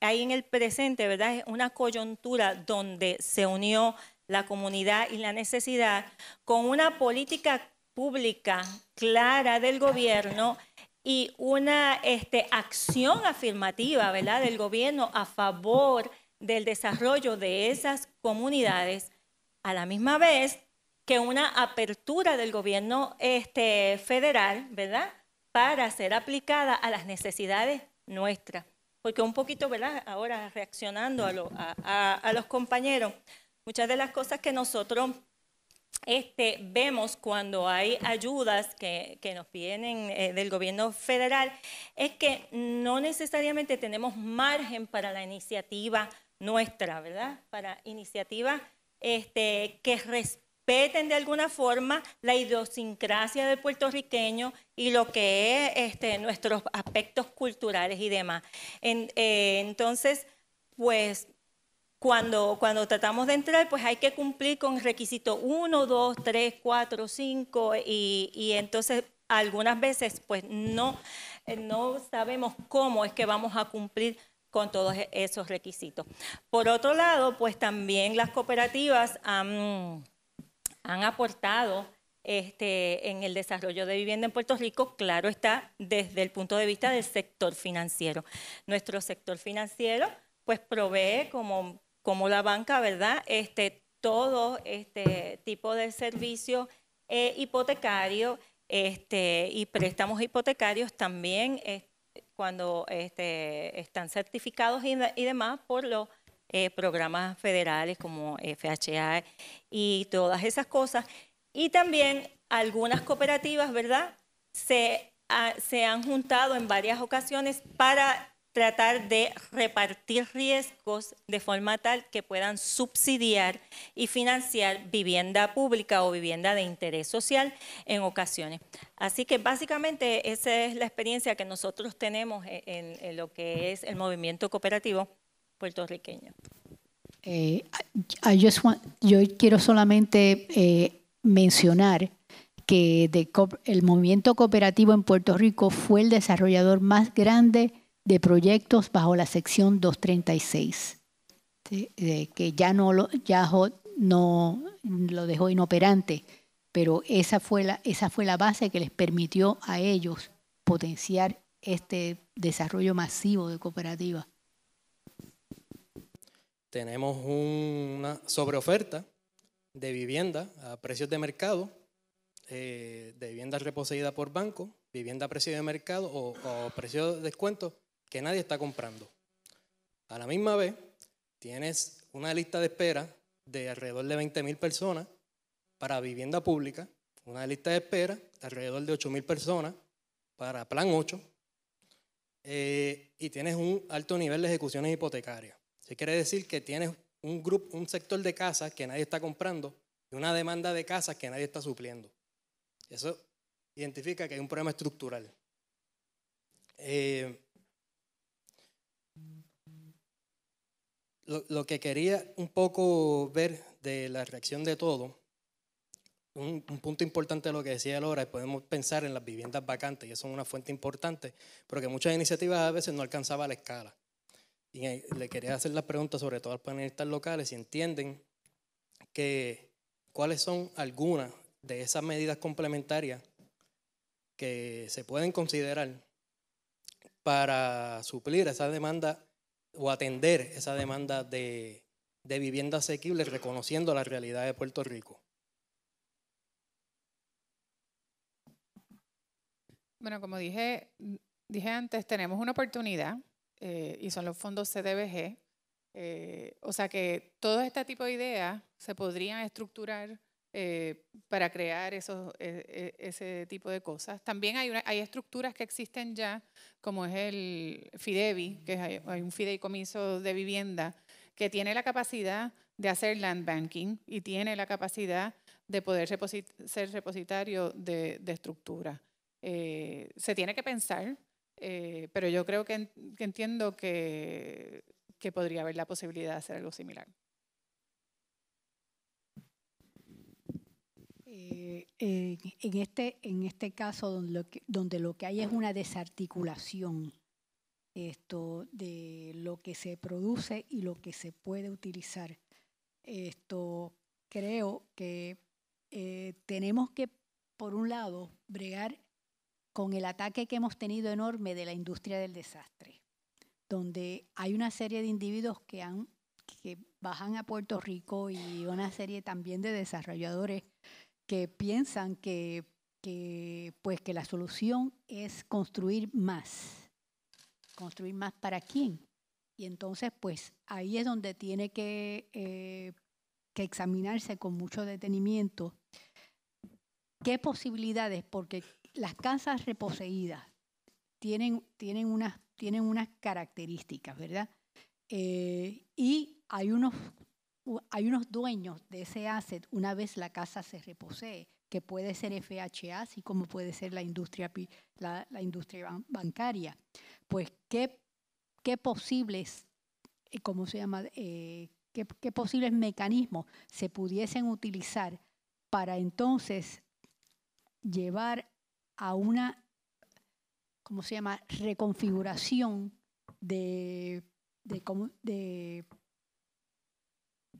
hay en el presente, ¿verdad? Es una coyuntura donde se unió la comunidad y la necesidad con una política pública clara del gobierno y una acción afirmativa, ¿verdad?, del gobierno a favor del desarrollo de esas comunidades, a la misma vez que una apertura del gobierno federal, ¿verdad?, para ser aplicada a las necesidades nuestras. Porque un poquito, ¿verdad?, ahora reaccionando a los compañeros, muchas de las cosas que nosotros vemos cuando hay ayudas que nos vienen del gobierno federal es que no necesariamente tenemos margen para la iniciativa nuestra, ¿verdad?, para iniciativas que respeten de alguna forma la idiosincrasia del puertorriqueño y lo que es nuestros aspectos culturales y demás. Entonces, pues, cuando tratamos de entrar, pues hay que cumplir con requisitos 1, 2, 3, 4, 5 y entonces algunas veces pues no sabemos cómo es que vamos a cumplir con todos esos requisitos. Por otro lado, pues también las cooperativas han aportado en el desarrollo de vivienda en Puerto Rico, claro está, desde el punto de vista del sector financiero. Nuestro sector financiero pues provee como la banca, ¿verdad? Todo tipo de servicios hipotecarios y préstamos hipotecarios también cuando están certificados y demás por los programas federales como FHA y todas esas cosas. Y también algunas cooperativas, ¿verdad? Se han juntado en varias ocasiones para tratar de repartir riesgos de forma tal que puedan subsidiar y financiar vivienda pública o vivienda de interés social en ocasiones. Así que básicamente esa es la experiencia que nosotros tenemos en lo que es el movimiento cooperativo puertorriqueño. Yo quiero solamente mencionar que el movimiento cooperativo en Puerto Rico fue el desarrollador más grande de proyectos bajo la sección 236, ¿sí? Que ya no lo dejó inoperante, pero esa fue la base que les permitió a ellos potenciar este desarrollo masivo de cooperativas. Tenemos una sobreoferta de vivienda a precios de mercado, de vivienda reposeída por banco, vivienda a precio de mercado o precio de descuento que nadie está comprando. A la misma vez, tienes una lista de espera de alrededor de 20,000 personas para vivienda pública, una lista de espera de alrededor de 8,000 personas para Plan 8, y tienes un alto nivel de ejecuciones hipotecarias. Eso quiere decir que tienes un sector de casas que nadie está comprando y una demanda de casas que nadie está supliendo. Eso identifica que hay un problema estructural. Lo que quería un poco ver de la reacción de todo, un punto importante de lo que decía Laura, es podemos pensar en las viviendas vacantes, y eso es una fuente importante, pero que muchas iniciativas a veces no alcanzaban la escala. Y le quería hacer la pregunta sobre todo a los panelistas locales si entienden cuáles son algunas de esas medidas complementarias que se pueden considerar para suplir esa demanda o atender esa demanda de vivienda asequible, reconociendo la realidad de Puerto Rico. Bueno, como dije antes, tenemos una oportunidad y son los fondos CDBG. O sea que todo este tipo de ideas se podrían estructurar para crear ese tipo de cosas. También hay estructuras que existen ya, como es el FIDEVI, que hay un fideicomiso de vivienda que tiene la capacidad de hacer land banking y tiene la capacidad de poder ser repositorio de estructura. Se tiene que pensar, pero yo creo que entiendo que podría haber la posibilidad de hacer algo similar. En este caso, donde lo que hay es una desarticulación de lo que se produce y lo que se puede utilizar. Creo que tenemos que, por un lado, bregar con el ataque que hemos tenido enorme de la industria del desastre, donde hay una serie de individuos que bajan a Puerto Rico y una serie también de desarrolladores que piensan que la solución es construir más. ¿Construir más para quién? Y entonces, pues, ahí es donde tiene que examinarse con mucho detenimiento qué posibilidades, porque las casas reposeídas tienen unas características, ¿verdad? Y hay unos hay unos dueños de ese asset una vez la casa se reposee, que puede ser FHA, así como puede ser la industria bancaria. Pues, ¿qué posibles, cómo se llama, qué posibles mecanismos se pudiesen utilizar para entonces llevar a una, ¿cómo se llama?, reconfiguración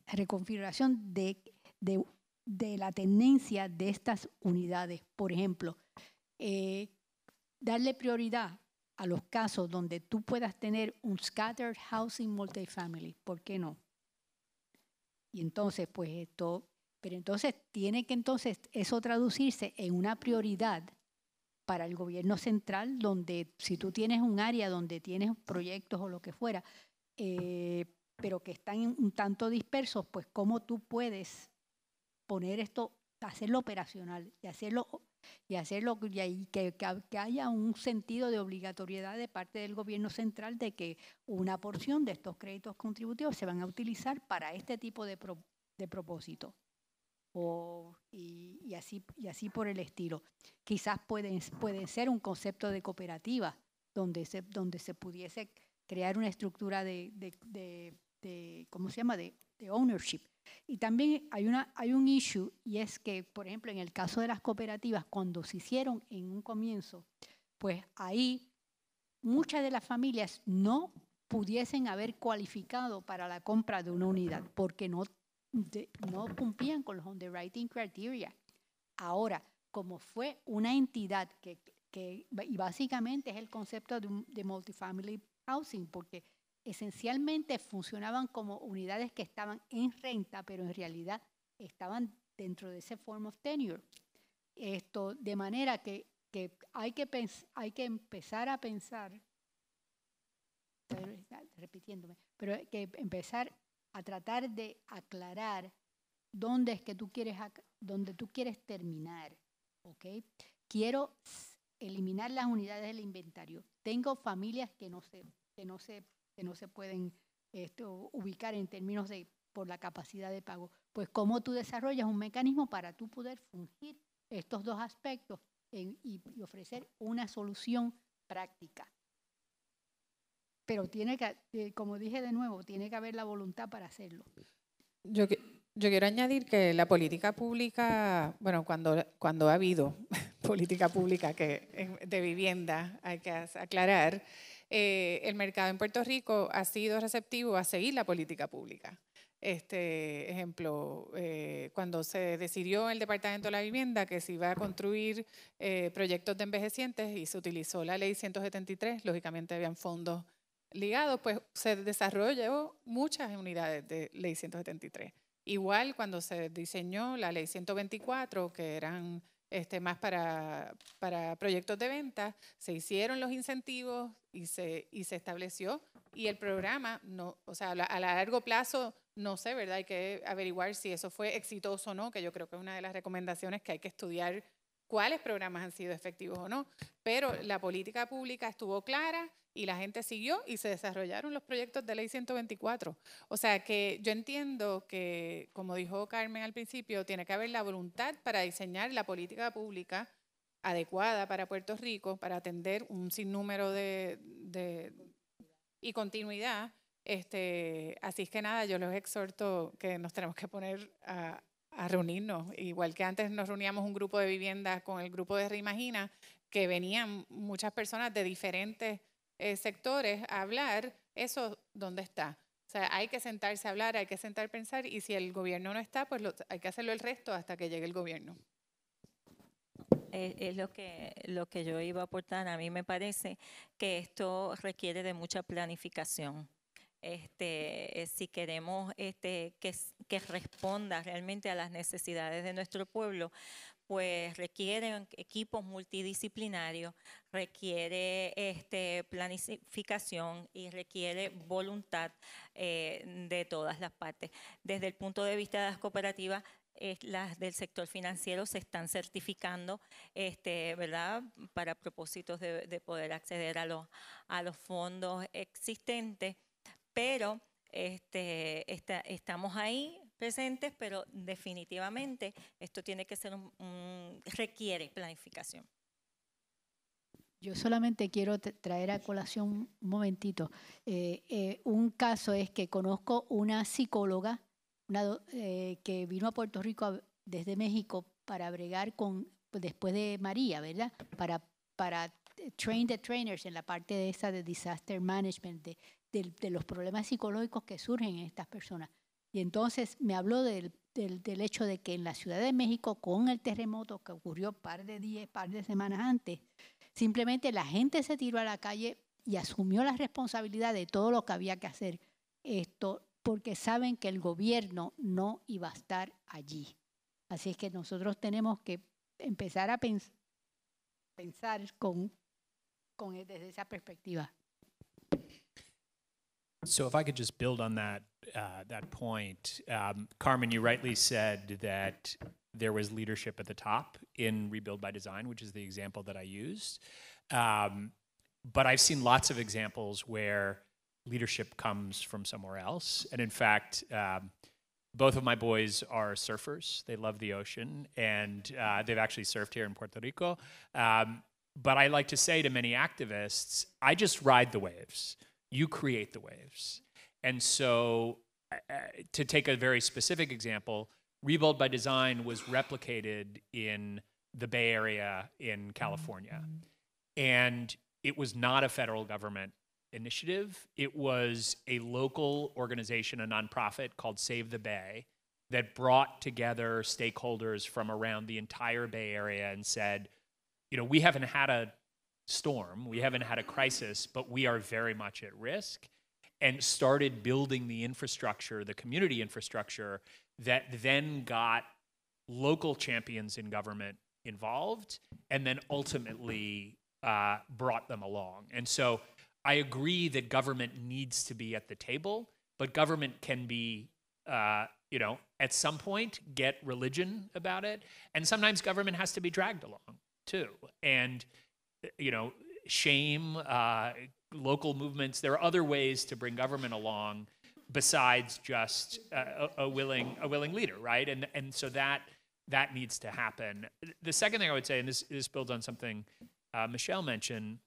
reconfiguración de la tendencia de estas unidades? Por ejemplo, darle prioridad a los casos donde tú puedas tener un scattered housing multifamily. ¿Por qué no? Y entonces, pues esto, pero entonces tiene que entonces eso traducirse en una prioridad para el gobierno central, donde si tú tienes un área donde tienes proyectos o lo que fuera, pero que están un tanto dispersos, pues cómo tú puedes poner esto, hacerlo operacional y que haya un sentido de obligatoriedad de parte del gobierno central de que una porción de estos créditos contributivos se van a utilizar para este tipo de propósito. Y así por el estilo. Quizás pueden ser un concepto de cooperativa donde se pudiese crear una estructura de ¿cómo se llama?, de ownership. Y también hay un issue, y es que, por ejemplo, en el caso de las cooperativas, cuando se hicieron en un comienzo, pues ahí muchas de las familias no pudiesen haber cualificado para la compra de una unidad porque no cumplían con los underwriting criteria. Ahora, como fue una entidad y básicamente es el concepto de multifamily housing, porque esencialmente funcionaban como unidades que estaban en renta, pero en realidad estaban dentro de ese form of tenure. De manera que hay que empezar a pensar, repitiéndome, pero que empezar a tratar de aclarar dónde es que tú quieres terminar, ¿ok? Quiero eliminar las unidades del inventario. Tengo familias que no se pueden ubicar en términos por la capacidad de pago. Pues cómo tú desarrollas un mecanismo para tú poder fungir estos dos aspectos y ofrecer una solución práctica. Pero tiene que, como dije de nuevo, tiene que haber la voluntad para hacerlo. Yo quiero añadir que la política pública, bueno, cuando ha habido política pública de vivienda, hay que aclarar, el mercado en Puerto Rico ha sido receptivo a seguir la política pública. Ejemplo, cuando se decidió el Departamento de la Vivienda que se iba a construir proyectos de envejecientes y se utilizó la Ley 173, lógicamente habían fondos ligados, pues se desarrolló muchas unidades de Ley 173. Igual cuando se diseñó la Ley 124, que eran más para proyectos de venta, se hicieron los incentivos y se estableció, y el programa, no, o sea, a largo plazo, no sé, ¿verdad? Hay que averiguar si eso fue exitoso o no, que yo creo que es una de las recomendaciones que hay que estudiar cuáles programas han sido efectivos o no, pero la política pública estuvo clara y la gente siguió y se desarrollaron los proyectos de Ley 124. O sea que yo entiendo que, como dijo Carmen al principio, tiene que haber la voluntad para diseñar la política pública adecuada para Puerto Rico, para atender un sinnúmero y continuidad. Así es que nada, yo los exhorto que nos tenemos que poner a reunirnos, igual que antes nos reuníamos un grupo de viviendas con el grupo de Reimagina, que venían muchas personas de diferentes sectores a hablar. Eso, ¿dónde está? O sea, hay que sentarse a hablar, hay que sentar a pensar, y si el gobierno no está, pues hay que hacerlo el resto hasta que llegue el gobierno. Es lo que yo iba a aportar. A mí me parece que esto requiere de mucha planificación. Si queremos que responda realmente a las necesidades de nuestro pueblo, pues requieren equipos multidisciplinarios, requiere planificación y requiere voluntad de todas las partes. Desde el punto de vista de las cooperativas, las del sector financiero se están certificando, ¿verdad?, para propósitos de poder acceder a los fondos existentes, pero estamos ahí presentes, pero definitivamente esto tiene que ser requiere planificación. Yo solamente quiero traer a colación un momentito. Un caso es que conozco una psicóloga que vino a Puerto Rico desde México para bregar después de María, ¿verdad? Para train the trainers en la parte de esa de disaster management, de los problemas psicológicos que surgen en estas personas. Y entonces me habló del hecho de que en la Ciudad de México, con el terremoto que ocurrió par de semanas antes, simplemente la gente se tiró a la calle y asumió la responsabilidad de todo lo que había que hacer, porque saben que el gobierno no iba a estar allí. Así es que nosotros tenemos que empezar a pensar desde esa perspectiva. So if I could just build on that point, Carmen, you rightly said that there was leadership at the top in Rebuild by Design, which is the example that I used. But I've seen lots of examples where leadership comes from somewhere else. And in fact, both of my boys are surfers. They love the ocean, and they've actually surfed here in Puerto Rico. But I like to say to many activists, I just ride the waves. You create the waves. And so to take a very specific example, Rebuild by Design was replicated in the Bay Area in California. And it was not a federal government initiative. It was a local organization, a nonprofit called Save the Bay, that brought together stakeholders from around the entire Bay Area and said, you know, we haven't had a storm, we haven't had a crisis, but we are very much at risk, and started building the infrastructure, the community infrastructure, that then got local champions in government involved, and then ultimately brought them along. And so I agree that government needs to be at the table, but government can be, you know, at some point get religion about it, and sometimes government has to be dragged along too. And you know, shame, local movements. There are other ways to bring government along besides just a willing leader, right? And so that needs to happen. The second thing I would say, and this builds on something Michelle mentioned,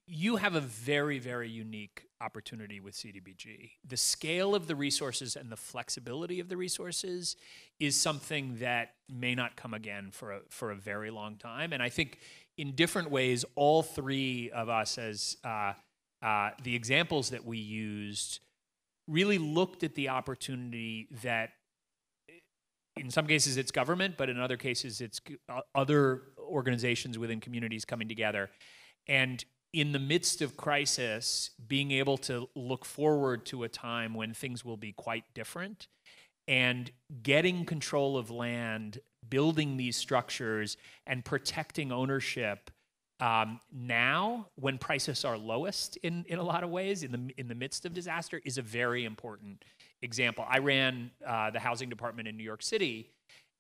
you have a very, very unique opportunity with CDBG. The scale of the resources and the flexibility of the resources is something that may not come again for a very long time. And I think in different ways, all three of us as the examples that we used really looked at the opportunity that in some cases it's government, but in other cases it's other organizations within communities coming together. And in the midst of crisis, being able to look forward to a time when things will be quite different and getting control of land, building these structures, and protecting ownership now when prices are lowest in a lot of ways, in the midst of disaster, is a very important example. I ran the housing department in New York City,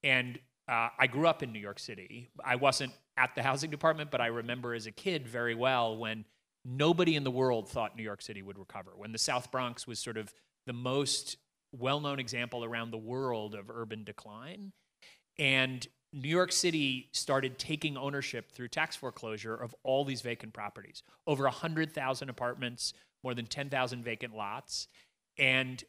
and I grew up in New York City. I wasn't at the housing department, but I remember as a kid very well when nobody in the world thought New York City would recover, when the South Bronx was sort of the most well-known example around the world of urban decline. And New York City started taking ownership through tax foreclosure of all these vacant properties, over 100,000 apartments, more than 10,000 vacant lots. And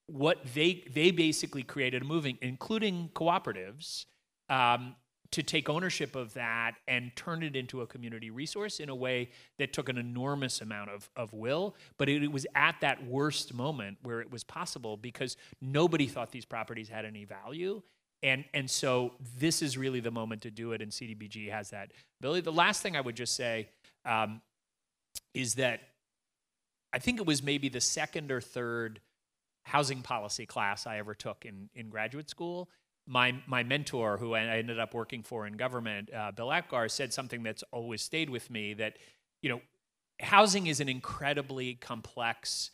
what they basically created a movement, including cooperatives, to take ownership of that and turn it into a community resource in a way that took an enormous amount of will. But it was at that worst moment where it was possible because nobody thought these properties had any value. And so this is really the moment to do it, and CDBG has that ability. The last thing I would just say is that I think it was maybe the second or third housing policy class I ever took in graduate school. My mentor, who I ended up working for in government, Bill Apgar, said something that's always stayed with me, that, you know, housing is an incredibly complex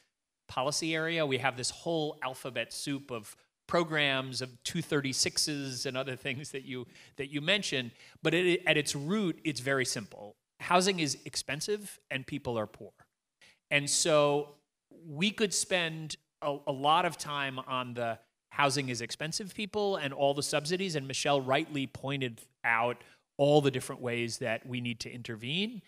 policy area. We have this whole alphabet soup of programs, of 236s and other things that you mentioned, but at its root, it's very simple. Housing is expensive and people are poor. And so we could spend a lot of time on the housing is expensive people and all the subsidies, and Michelle rightly pointed out all the different ways that we need to intervene.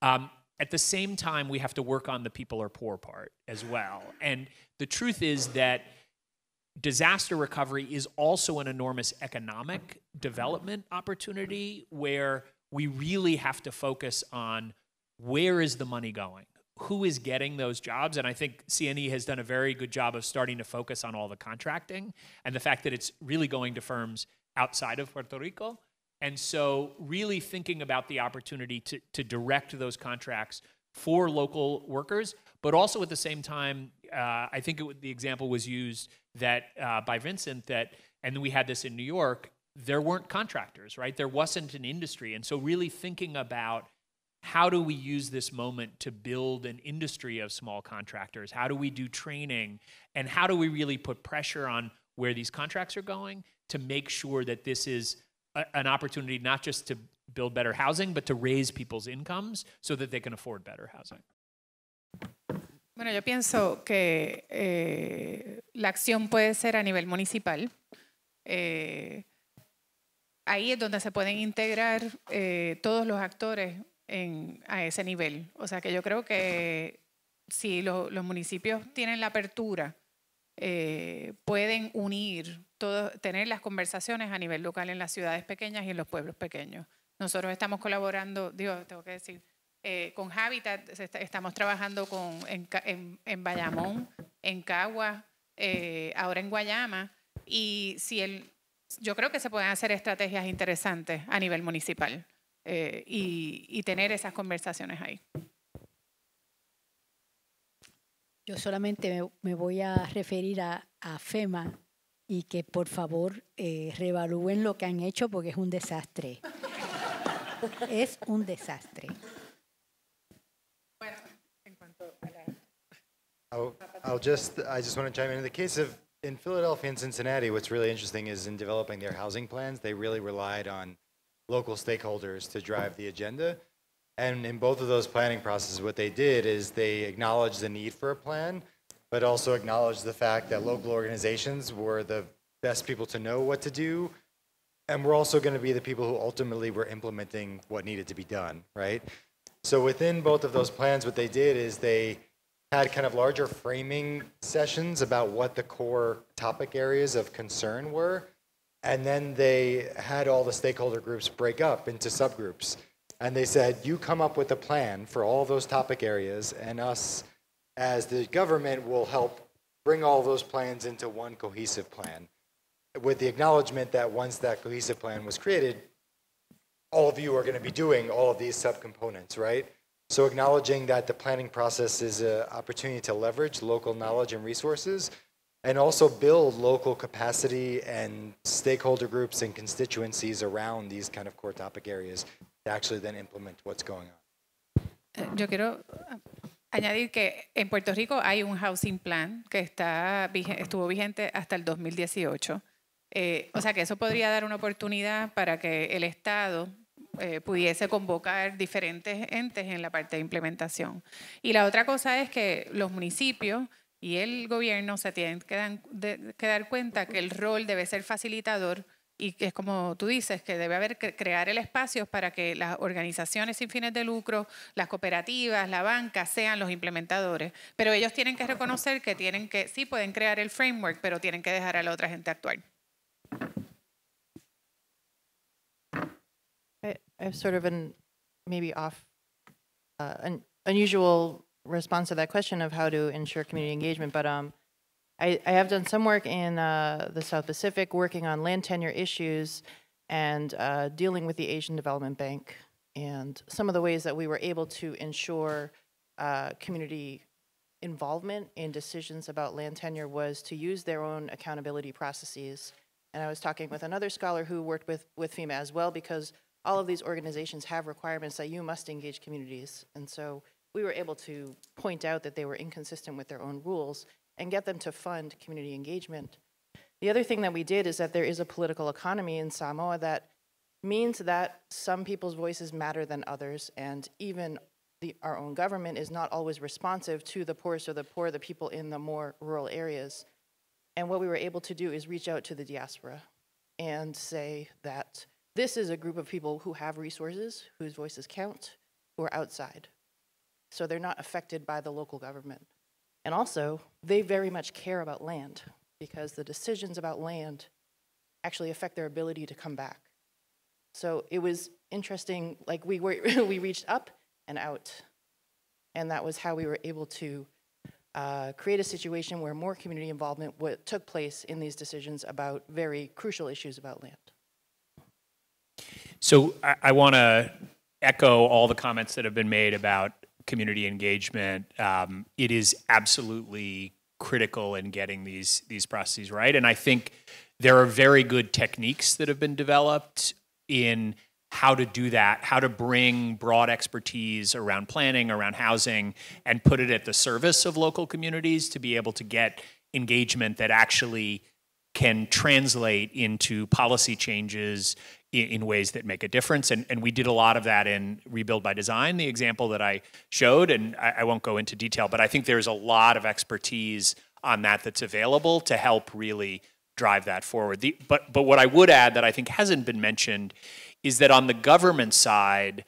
At the same time, we have to work on the people are poor part as well. And the truth is that disaster recovery is also an enormous economic development opportunity where we really have to focus on where is the money going? Who is getting those jobs? And I think CNE has done a very good job of starting to focus on all the contracting and the fact that it's really going to firms outside of Puerto Rico. And so really thinking about the opportunity to direct those contracts for local workers, but also at the same time, I think the example was used that by Vincent and we had this in New York, there weren't contractors, right? There wasn't an industry. And so really thinking about how do we use this moment to build an industry of small contractors? How do we do training? And how do we really put pressure on where these contracts are going to make sure that this is an opportunity not just to build better housing, but to raise people's incomes so that they can afford better housing? Bueno, yo pienso que la acción puede ser a nivel municipal. Ahí es donde se pueden integrar todos los actores a ese nivel. O sea que yo creo que si los municipios tienen la apertura, pueden unir, tener las conversaciones a nivel local en las ciudades pequeñas y en los pueblos pequeños. Nosotros estamos colaborando, tengo que decir, con Habitat, estamos trabajando en Bayamón, en Cagua, ahora en Guayama, y yo creo que se pueden hacer estrategias interesantes a nivel municipal y tener esas conversaciones ahí. Yo solamente me voy a referir a FEMA y que por favor reevalúen lo que han hecho porque es un desastre. Es un desastre. Bueno, en cuanto a la... I just want to chime in. In the case of in Philadelphia and Cincinnati, what's really interesting is in developing their housing plans, they really relied on local stakeholders to drive the agenda. And in both of those planning processes, what they did is they acknowledged the need for a plan, but also acknowledged the fact that local organizations were the best people to know what to do, and were also going to be the people who ultimately were implementing what needed to be done, right? So within both of those plans, what they did is they had kind of larger framing sessions about what the core topic areas of concern were, and then they had all the stakeholder groups break up into subgroups. And they said, you come up with a plan for all those topic areas, and us, as the government, will help bring all those plans into one cohesive plan, with the acknowledgement that once that cohesive plan was created, all of you are going to be doing all of these subcomponents, right? So acknowledging that the planning process is an opportunity to leverage local knowledge and resources, and also build local capacity and stakeholder groups and constituencies around these kind of core topic areas to actually then implement what's going on. Yo quiero añadir que en Puerto Rico hay un housing plan que estuvo vigente hasta el 2018. O sea que eso podría dar una oportunidad para que el Estado pudiese convocar diferentes entes en la parte de implementación. Y la otra cosa es que los municipios y el gobierno se tienen que dar cuenta que el rol debe ser facilitador y que es como tú dices, que debe haber crear el espacio para que las organizaciones sin fines de lucro, las cooperativas, la banca sean los implementadores. Pero ellos tienen que reconocer que sí pueden crear el framework, pero tienen que dejar a la otra gente actuar. I have sort of an unusual response to that question of how to ensure community engagement, but I have done some work in the South Pacific, working on land tenure issues and dealing with the Asian Development Bank. And some of the ways that we were able to ensure community involvement in decisions about land tenure was to use their own accountability processes. And I was talking with another scholar who worked with FEMA as well, because all of these organizations have requirements that you must engage communities. And so we were able to point out that they were inconsistent with their own rules and get them to fund community engagement. The other thing that we did is that there is a political economy in Samoa that means that some people's voices matter than others, and even our own government is not always responsive to the poorest of the poor, the people in the more rural areas. And what we were able to do is reach out to the diaspora and say that this is a group of people who have resources, whose voices count, who are outside. So they're not affected by the local government. And also, they very much care about land, because the decisions about land actually affect their ability to come back. So it was interesting, like we reached up and out. And that was how we were able to create a situation where more community involvement took place in these decisions about very crucial issues about land. So I want to echo all the comments that have been made about community engagement. It is absolutely critical in getting these processes right. And I think there are very good techniques that have been developed in how to do that, how to bring broad expertise around planning, around housing, and put it at the service of local communities to be able to get engagement that actually can translate into policy changes in ways that make a difference. And we did a lot of that in Rebuild by Design, the example that I showed, and I won't go into detail, but I think there's a lot of expertise on that that's available to help really drive that forward. But what I would add that I think hasn't been mentioned is that on the government side,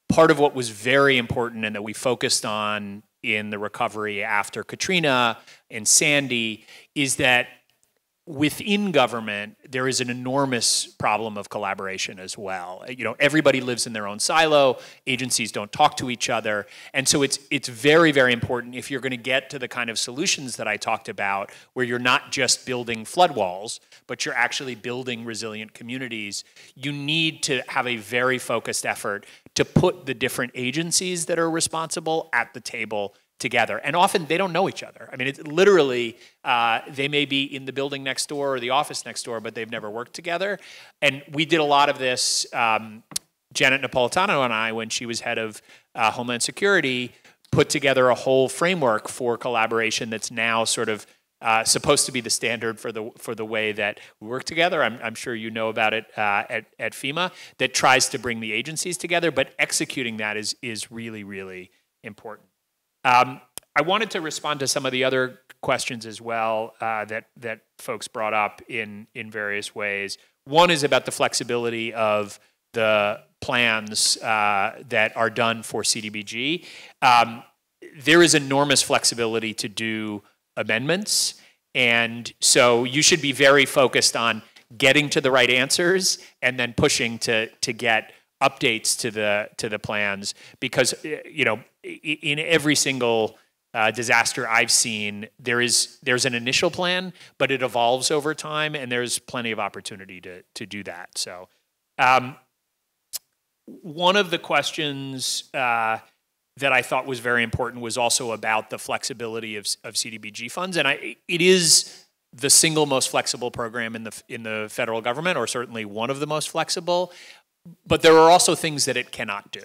part of what was very important and that we focused on in the recovery after Katrina and Sandy is that within government, there is an enormous problem of collaboration as well. You know, everybody lives in their own silo, agencies don't talk to each other, and so it's very, very important if you're going to get to the kind of solutions that I talked about, where you're not just building flood walls, but you're actually building resilient communities, you need to have a very focused effort to put the different agencies that are responsible at the table together. And often they don't know each other. I mean, it's literally, they may be in the building next door or the office next door, but they've never worked together. And we did a lot of this, Janet Napolitano and I, when she was head of Homeland Security, put together a whole framework for collaboration that's now sort of supposed to be the standard for the way that we work together. I'm sure you know about it at FEMA, that tries to bring the agencies together, but executing that is really, really important. I wanted to respond to some of the other questions as well that folks brought up in various ways. One is about the flexibility of the plans that are done for CDBG. There is enormous flexibility to do amendments, and so you should be very focused on getting to the right answers and then pushing to get updates to the plans, because you know, in every single disaster I've seen, there's an initial plan, but it evolves over time, and there's plenty of opportunity to do that. So one of the questions that I thought was very important was also about the flexibility of CDBG funds, and it is the single most flexible program in the federal government, or certainly one of the most flexible. But there are also things that it cannot do.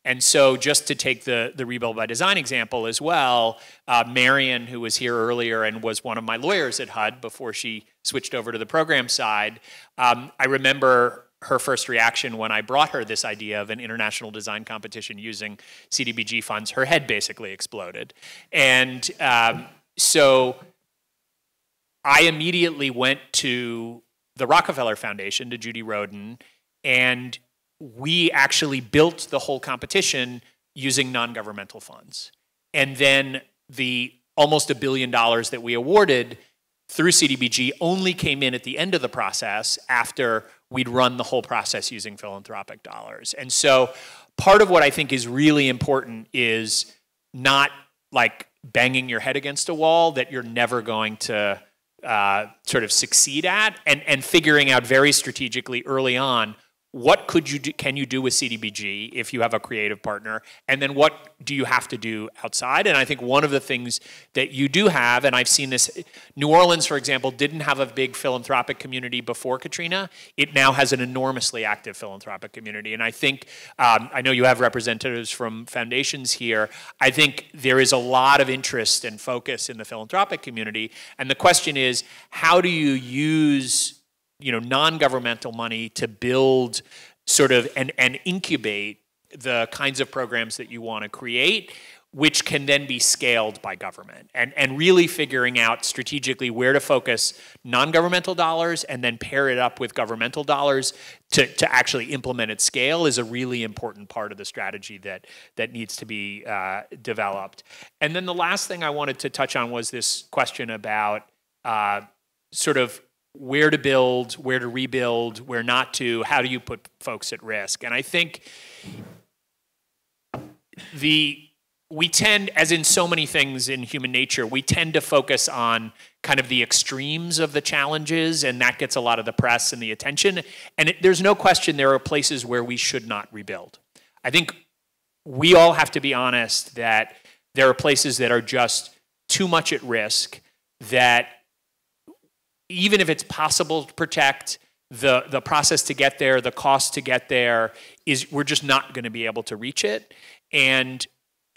And so just to take the Rebuild by Design example as well, Marion, who was here earlier and was one of my lawyers at HUD before she switched over to the program side, I remember her first reaction when I brought her this idea of an international design competition using CDBG funds. Her head basically exploded. And so I immediately went to the Rockefeller Foundation, to Judy Roden, and we actually built the whole competition using non-governmental funds. And then the almost $1 billion that we awarded through CDBG only came in at the end of the process after we'd run the whole process using philanthropic dollars. And so part of what I think is really important is not like banging your head against a wall that you're never going to sort of succeed at, and figuring out very strategically early on, what can you do with CDBG if you have a creative partner? And then what do you have to do outside? And I think one of the things that you do have, and I've seen this, New Orleans, for example, didn't have a big philanthropic community before Katrina. It now has an enormously active philanthropic community. And I think, I know you have representatives from foundations here. I think there is a lot of interest and focus in the philanthropic community. And the question is, how do you use non-governmental money to build sort of and incubate the kinds of programs that you want to create, which can then be scaled by government. And really figuring out strategically where to focus non-governmental dollars and then pair it up with governmental dollars to actually implement at scale is a really important part of the strategy that needs to be developed. And then the last thing I wanted to touch on was this question about sort of where to build, where to rebuild, where not to, how do you put folks at risk? And I think we tend, as in so many things in human nature, we tend to focus on kind of the extremes of the challenges, and that gets a lot of the press and the attention. And there's no question there are places where we should not rebuild. I think we all have to be honest that there are places that are just too much at risk, that even if it's possible to protect, the process to get there, the cost to get there, we're just not going to be able to reach it. And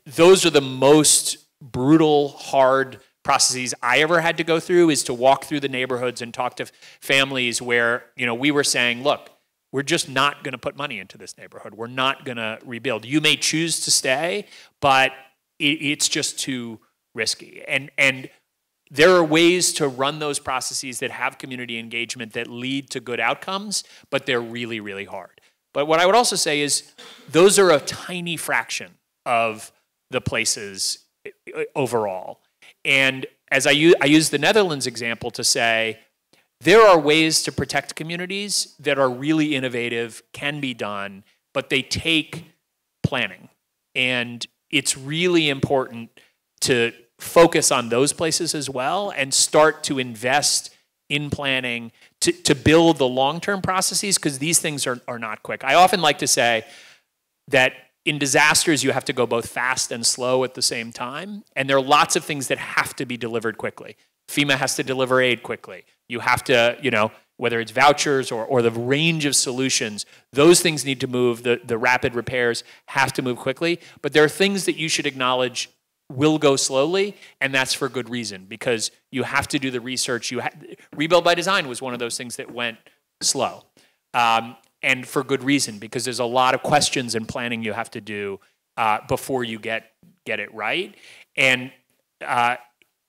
those are the most brutal, hard processes I ever had to go through, is to walk through the neighborhoods and talk to families where, you know, we were saying, look, we're just not going to put money into this neighborhood. We're not going to rebuild. You may choose to stay, but it's just too risky. And there are ways to run those processes that have community engagement that lead to good outcomes, but they're really, really hard. But what I would also say is those are a tiny fraction of the places overall. And as I use the Netherlands example to say, there are ways to protect communities that are really innovative, can be done, but they take planning. And it's really important to focus on those places as well and start to invest in planning to build the long-term processes, because these things are not quick. I often like to say that in disasters, you have to go both fast and slow at the same time. And there are lots of things that have to be delivered quickly. FEMA has to deliver aid quickly. You have to, you know, whether it's vouchers or the range of solutions, those things need to move. The rapid repairs have to move quickly. But there are things that you should acknowledge will go slowly, and that's for good reason, because you have to do the research. Rebuild by Design was one of those things that went slow. And for good reason, because there's a lot of questions and planning you have to do before you get it right. And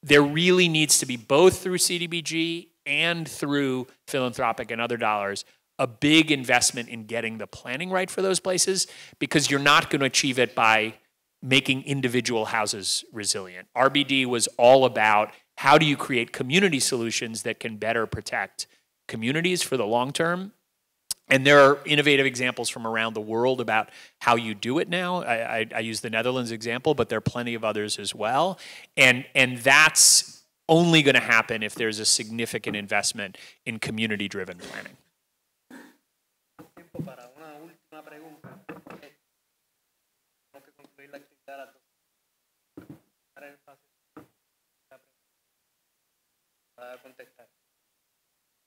there really needs to be, both through CDBG and through philanthropic and other dollars, a big investment in getting the planning right for those places, because you're not going to achieve it by making individual houses resilient. RBD was all about how do you create community solutions that can better protect communities for the long term. And there are innovative examples from around the world about how you do it now. I use the Netherlands example, but there are plenty of others as well. And that's only going to happen if there's a significant investment in community-driven planning.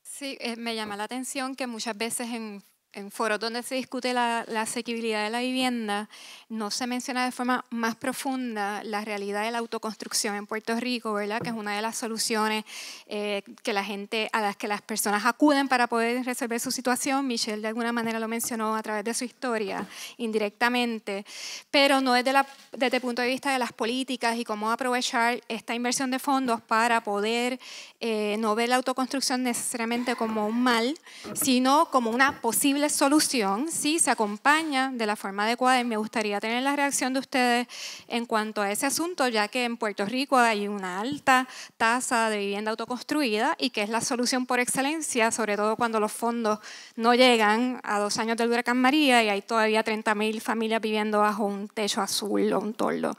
Sí, me llama la atención que muchas veces en foros donde se discute la asequibilidad de la vivienda, no se menciona de forma más profunda la realidad de la autoconstrucción en Puerto Rico, ¿verdad? Que es una de las soluciones a las que las personas acuden para poder resolver su situación. Michelle de alguna manera lo mencionó a través de su historia, indirectamente, pero no desde el punto de vista de las políticas y cómo aprovechar esta inversión de fondos para poder no ver la autoconstrucción necesariamente como un mal, sino como una posible solución, si se acompaña de la forma adecuada. Y me gustaría tener la reacción de ustedes en cuanto a ese asunto, ya que en Puerto Rico hay una alta tasa de vivienda autoconstruida y que es la solución por excelencia, sobre todo cuando los fondos no llegan a 2 años del huracán María y hay todavía 30,000 familias viviendo bajo un techo azul o un toldo.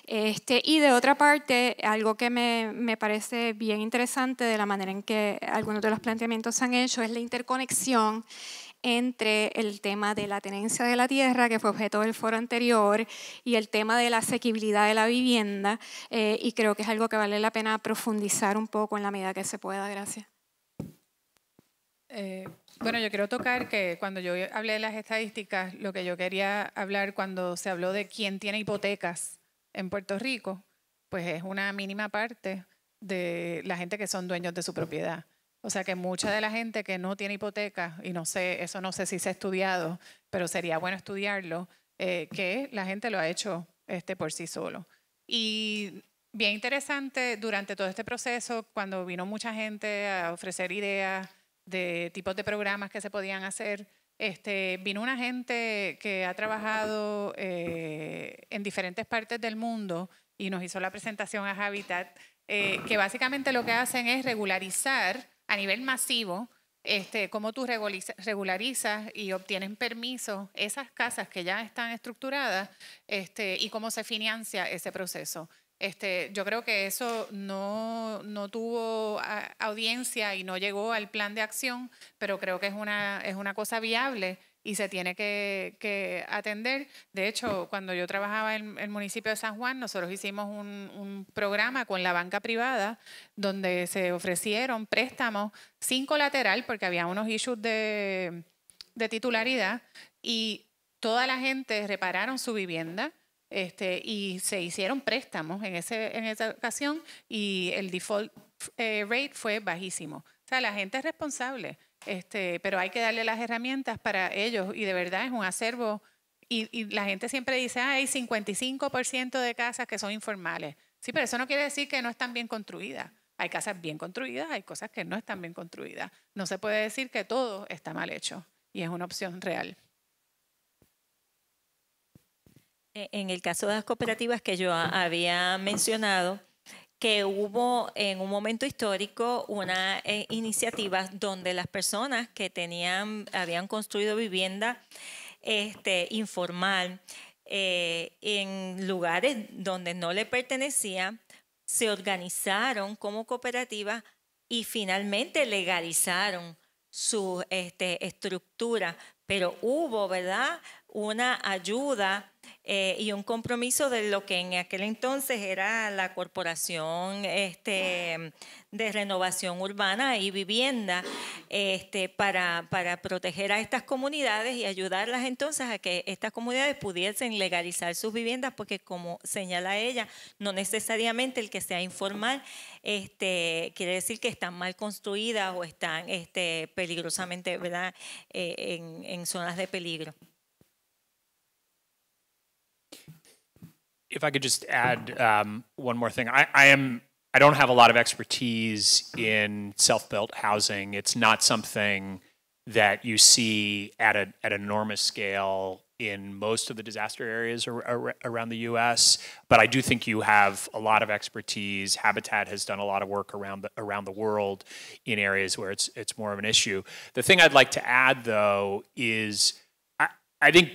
Y de otra parte, algo que me parece bien interesante de la manera en que algunos de los planteamientos se han hecho es la interconexión entre el tema de la tenencia de la tierra, que fue objeto del foro anterior, y el tema de la asequibilidad de la vivienda, y creo que es algo que vale la pena profundizar un poco en la medida que se pueda. Gracias. Bueno, yo quiero tocar que cuando yo hablé de las estadísticas, lo que yo quería hablar cuando se habló de quién tiene hipotecas en Puerto Rico, pues es una mínima parte de la gente que son dueños de su propiedad. O sea que mucha de la gente que no tiene hipoteca, y no sé, eso no sé si se ha estudiado, pero sería bueno estudiarlo, que la gente lo ha hecho por sí solo. Y bien interesante, durante todo este proceso, cuando vino mucha gente a ofrecer ideas de tipos de programas que se podían hacer, vino una gente que ha trabajado en diferentes partes del mundo y nos hizo la presentación a Habitat, que básicamente lo que hacen es regularizar a nivel masivo cómo tú regularizas y obtienes permiso esas casas que ya están estructuradas y cómo se financia ese proceso. Yo creo que eso no tuvo audiencia y no llegó al plan de acción, pero creo que es una cosa viable y se tiene que atender. De hecho, cuando yo trabajaba en el municipio de San Juan, nosotros hicimos un programa con la banca privada donde se ofrecieron préstamos sin colateral porque había unos issues de titularidad y toda la gente repararon su vivienda. Y se hicieron préstamos en esa ocasión y el default rate fue bajísimo. O sea, la gente es responsable, pero hay que darle las herramientas para ellos y de verdad es un acervo. Y la gente siempre dice, hay 55% de casas que son informales. Sí, pero eso no quiere decir que no están bien construidas. Hay casas bien construidas, hay cosas que no están bien construidas. No se puede decir que todo está mal hecho y es una opción real. En el caso de las cooperativas que yo había mencionado, que hubo en un momento histórico una iniciativa donde las personas que habían construido vivienda informal en lugares donde no le pertenecía, se organizaron como cooperativas y finalmente legalizaron su estructura. Pero hubo, ¿verdad?, una ayuda y un compromiso de lo que en aquel entonces era la Corporación de Renovación Urbana y Vivienda para proteger a estas comunidades y ayudarlas entonces a que estas comunidades pudiesen legalizar sus viviendas, porque como señala ella, no necesariamente el que sea informal quiere decir que están mal construidas o están peligrosamente, ¿verdad?, en zonas de peligro. If I could just add one more thing. I don't have a lot of expertise in self-built housing. It's not something that you see at an enormous scale in most of the disaster areas around the U.S., but I do think you have a lot of expertise. Habitat has done a lot of work around the world in areas where it's more of an issue. The thing I'd like to add, though, is I think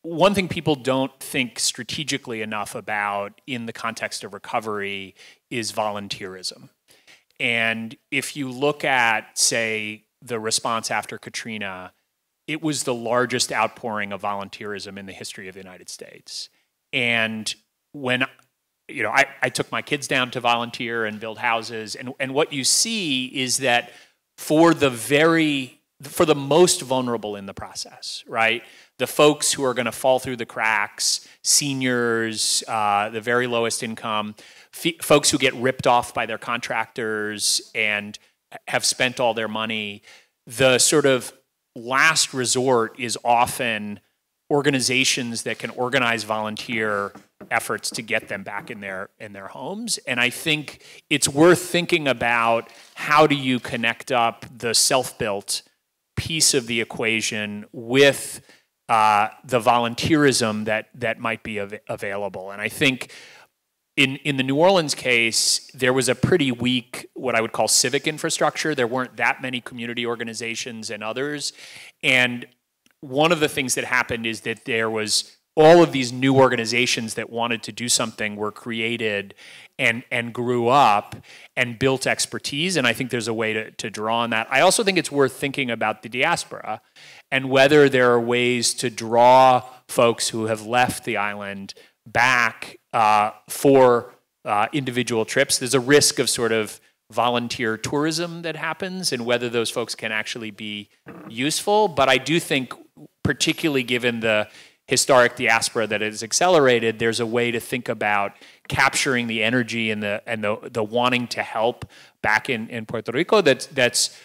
one thing people don't think strategically enough about in the context of recovery is volunteerism. And if you look at, say, the response after Katrina, it was the largest outpouring of volunteerism in the history of the United States. And when I took my kids down to volunteer and build houses, and what you see is that for the most vulnerable in the process, right? The folks who are going to fall through the cracks, seniors, the very lowest income, folks who get ripped off by their contractors and have spent all their money, the sort of last resort is often organizations that can organize volunteer efforts to get them back in their homes. And I think it's worth thinking about how do you connect up the self-built piece of the equation with the volunteerism that might be available. And I think in the New Orleans case, there was a pretty weak, what I would call civic infrastructure. There weren't that many community organizations and others. And one of the things that happened is that there was all of these new organizations that wanted to do something were created and grew up and built expertise. And I think there's a way to draw on that. I also think it's worth thinking about the diaspora and whether there are ways to draw folks who have left the island back for individual trips. There's a risk of sort of volunteer tourism that happens and whether those folks can actually be useful. But I do think, particularly given the historic diaspora that has accelerated, there's a way to think about capturing the energy and the wanting to help back in Puerto Rico that's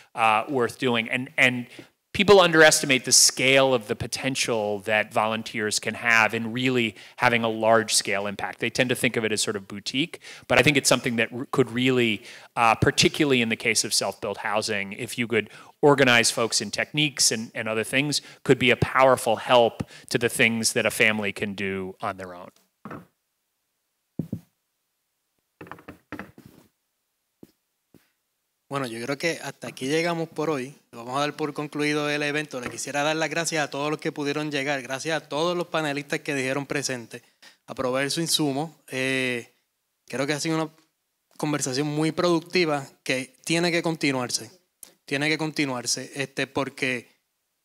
worth doing. And people underestimate the scale of the potential that volunteers can have in really having a large-scale impact. They tend to think of it as sort of boutique, but I think it's something that could really, particularly in the case of self-built housing, if you could organize folks in techniques and other things, could be a powerful help to the things that a family can do on their own. Bueno, yo creo que hasta aquí llegamos por hoy. Vamos a dar por concluido el evento. Le quisiera dar las gracias a todos los que pudieron llegar, gracias a todos los panelistas que dijeron presentes, a proveer su insumo. Creo que ha sido una conversación muy productiva que tiene que continuarse. Tiene que continuarse, porque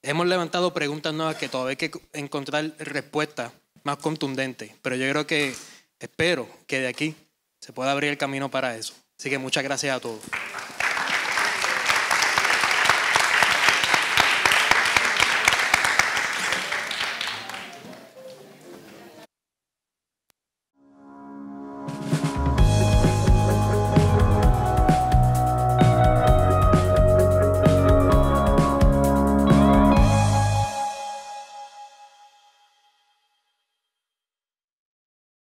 hemos levantado preguntas nuevas que todavía hay que encontrar respuestas más contundentes. Pero yo creo que, espero que de aquí se pueda abrir el camino para eso. Así que muchas gracias a todos.